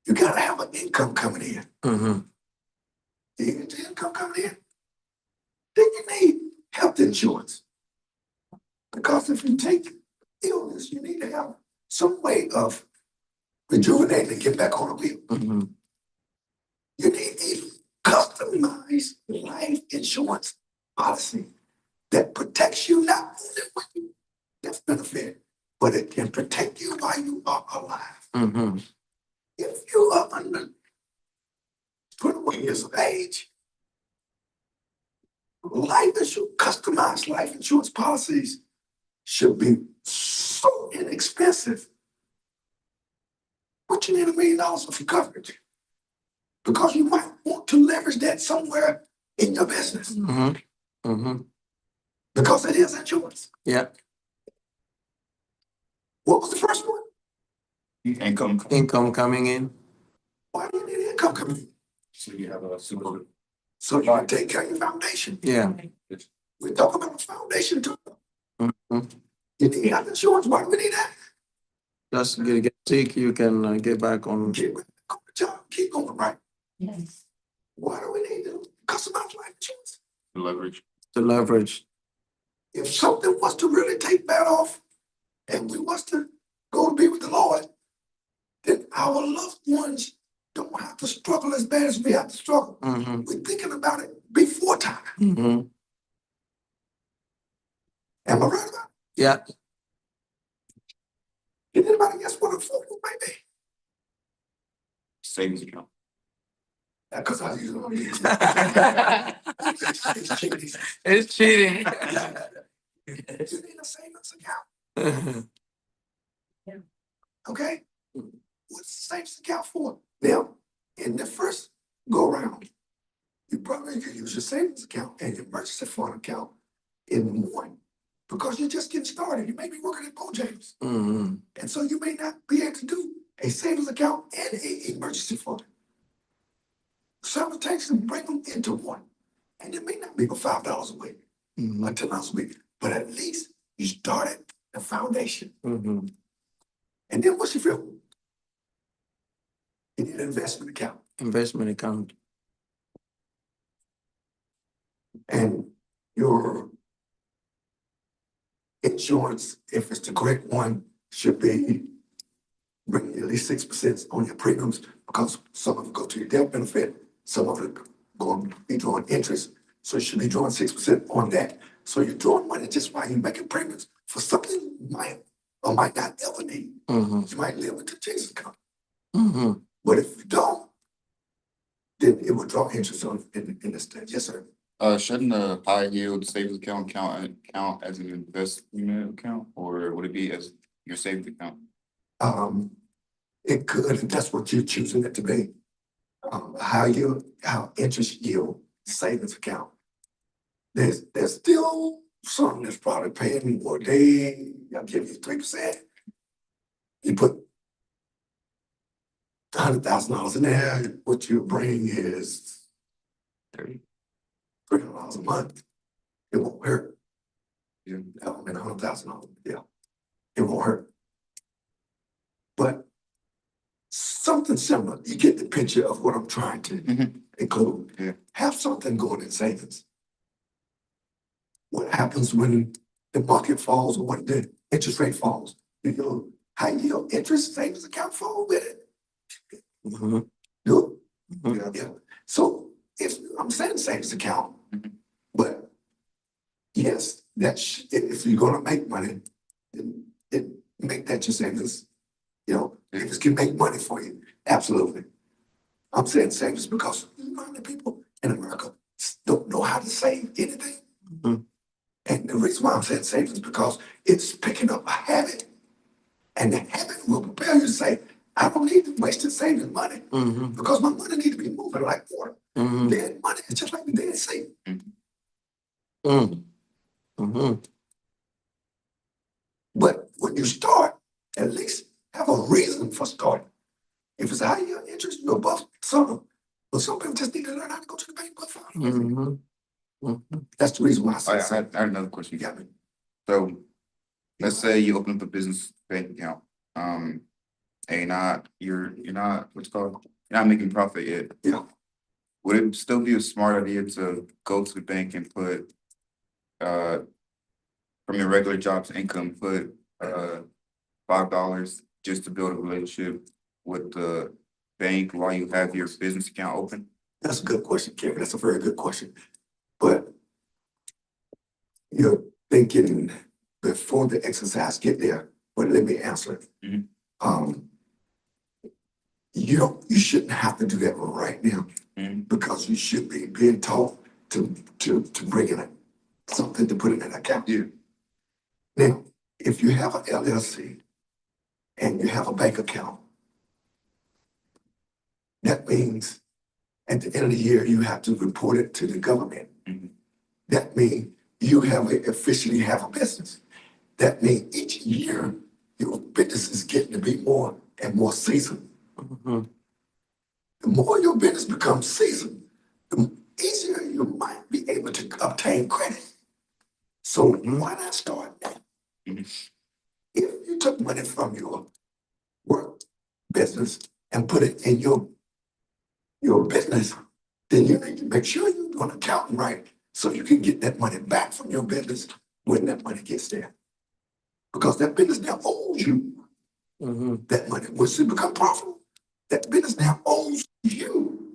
you gotta have an income coming in. You get the income coming in, then you need health insurance. Because if you take illness, you need to have some way of rejuvenating and get back on the wheel. You need a customized life insurance policy that protects you not only when you death benefit, but it can protect you while you are alive. If you are under 21 years of age, customized life insurance policies should be so inexpensive. But you need $1 million for coverage because you might want to leverage that somewhere in your business because it is insurance. Yeah. What was the first one? Income. Income coming in. Why do you need income coming in? So you have a super. So you can take care of your foundation. Yeah. We talk about a foundation too. Mhm. You need health insurance. Why do we need that? Just get sick, you can get back on. Get back on the job, keep going, right? Yes. Why do we need to customize life insurance? Leverage. To leverage. If something was to really take that off and we was to go to be with the Lord, then our loved ones don't have to struggle as bad as we have to struggle. We're thinking about it before time. Am I right about it? Yeah. Did anybody guess what a photo might be? Savings account. Because I use it on these. It's cheating. It's cheating. You need a savings account, okay? What's the savings account for? Now, in the first go round, you probably could use your savings account and your emergency fund account in one because you're just getting started. You may be working at Bojangles. And so you may not be able to do a savings account and an emergency fund. Simultaneously bring them into one. And it may not be but $5 a week or $10 a week, but at least you started the foundation. And then once you feel, you need an investment account. Investment account. And your insurance, if it's the correct one, should be bringing at least 6% on your premiums because some of it go to your death benefit, some of it going to be drawing interest. So you should be drawing 6% on that. So you're drawing money just while you're making payments for something you might or might not ever need. You might live with the Jesus account. But if you don't, then it will draw interest on in the state. Yes, sir. Shouldn't a high yield savings account count as an investment account, or would it be as your savings account? It could, if that's what you're choosing it to be. How interest yield savings account. There's still some that's probably paying more. I'll give you 3%. You put $100,000 in there, what you bring is $300 a month. It won't hurt. Yeah, $100,000. Yeah, it won't hurt. But something similar. You get the picture of what I'm trying to include. Yeah. Have something going in savings. What happens when the market falls or when the interest rate falls? Your high yield interest savings account fall with it. Do it. Yeah. So if I'm saying savings account, but yes, if you're gonna make money, then make that your savings. You know, Savings can make money for you, absolutely. I'm saying savings because you know how many people in America don't know how to save anything. Mhm. And the reason why I'm saying savings is because it's picking up a habit. And the habit will prepare you to say, I don't need to waste it saving money Mhm. because my money need to be moving like water. Mhm. Dead money is just like the dead sea. Mhm. Mhm. But when you start, at least have a reason for starting. If it's high yield interest, you're above some. But some people just need to learn how to go to the bank. But Mhm. Mhm. that's the reason why I I say had, I had another question. you got me. So let's say you open up a business bank account, and you're not, what's it called? You're not making profit yet. Yeah. Would it still be a smart idea to go to the bank and put, from your regular job's income, put, $5 just to build a relationship with the bank while you have your business account open? That's a good question, Kevin. That's a very good question. But you're thinking before the exercise get there, but let me answer it. Mhm. You shouldn't have to do that right now Mhm. because you should be being taught to bring in something to put in an account. Yeah. Now, if you have an LLC and you have a bank account, that means at the end of the year, you have to report it to the government. Mhm. That means officially have a business. That means each year, your business is getting to be more and more seasoned. Mhm. The more your business becomes seasoned, the easier you might be able to obtain credit. So why not start now? Mhm. If you took money from your work business and put it in your business, then you need to make sure you're doing accounting right so you can get that money back from your business when that money gets there. Because that business now owes you Mhm. that money. Once it become profitable, that business now owes you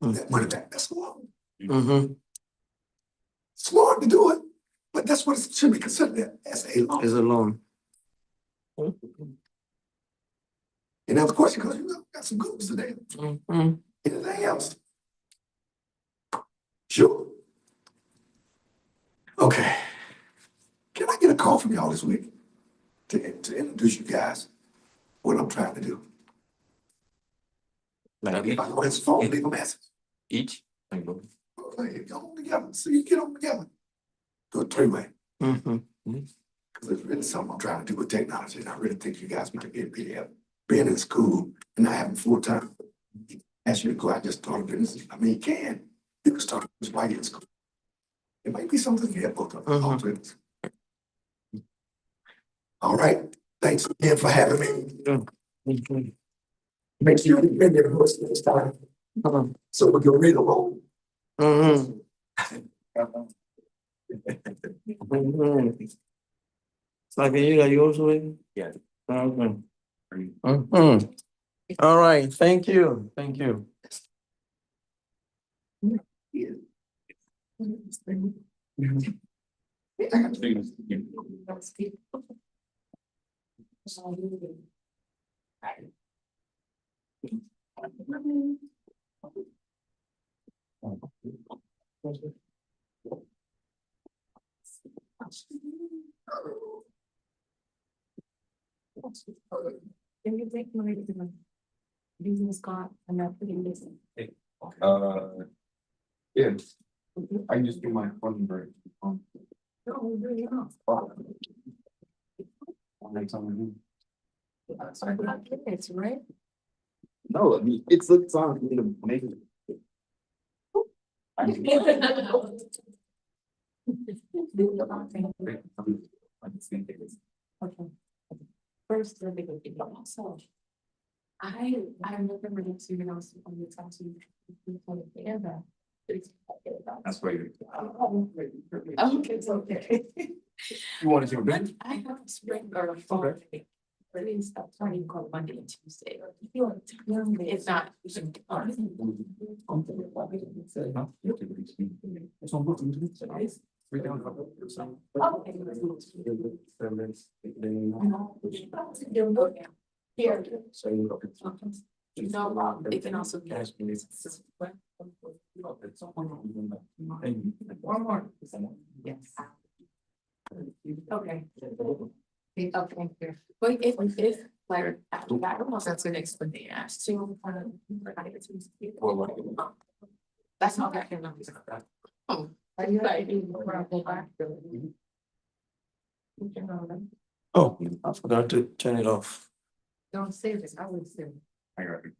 that money back. That's smart. Mhm. Smart to do it, but that's what it should be considered as a loan. Is a loan. Any other question? Because you got some good ones today. Mhm. Anything else? Sure. Okay. Can I get a call from y'all this week to introduce you guys what I'm trying to do? Like If I go his phone, leave a message. each? Like, Okay, go on together. So you get on together. Do a three-way. Mhm. Because it's really something I'm trying to do with technology. And I really think you guys would be being in school and not having full time. Ask you to go out and just start a business. I mean, you can. You can start a business while you're in school. It might be something you have both of them. All right. Thanks again for having me. Mhm. Make sure you bring your voice next time. So we can read along. Mhm. Mhm. Like you also in? Yeah. Okay. Mhm. All right, thank you, thank you. Can you take my business card and I put in this? Yeah, I can just do my phone number. No, we really not. So I got minutes, right? No, I mean, it's the time for me to make it. Okay. First, let me go get it. So I remember the two, you know, on the top two. That's why you're. Okay, it's okay. You want to see a bit? I have a spring or a fall. Okay. Really stop trying call Monday and Tuesday. If not. we can- Here. So you. No, they can also. One more. Yes. Okay. Okay, here. Wait, if, like, after that, that's an explanation. So. That's not that. Oh. Are you ready? Go back. Oh, I forgot to turn it off. Don't save it, I will save it. I got it.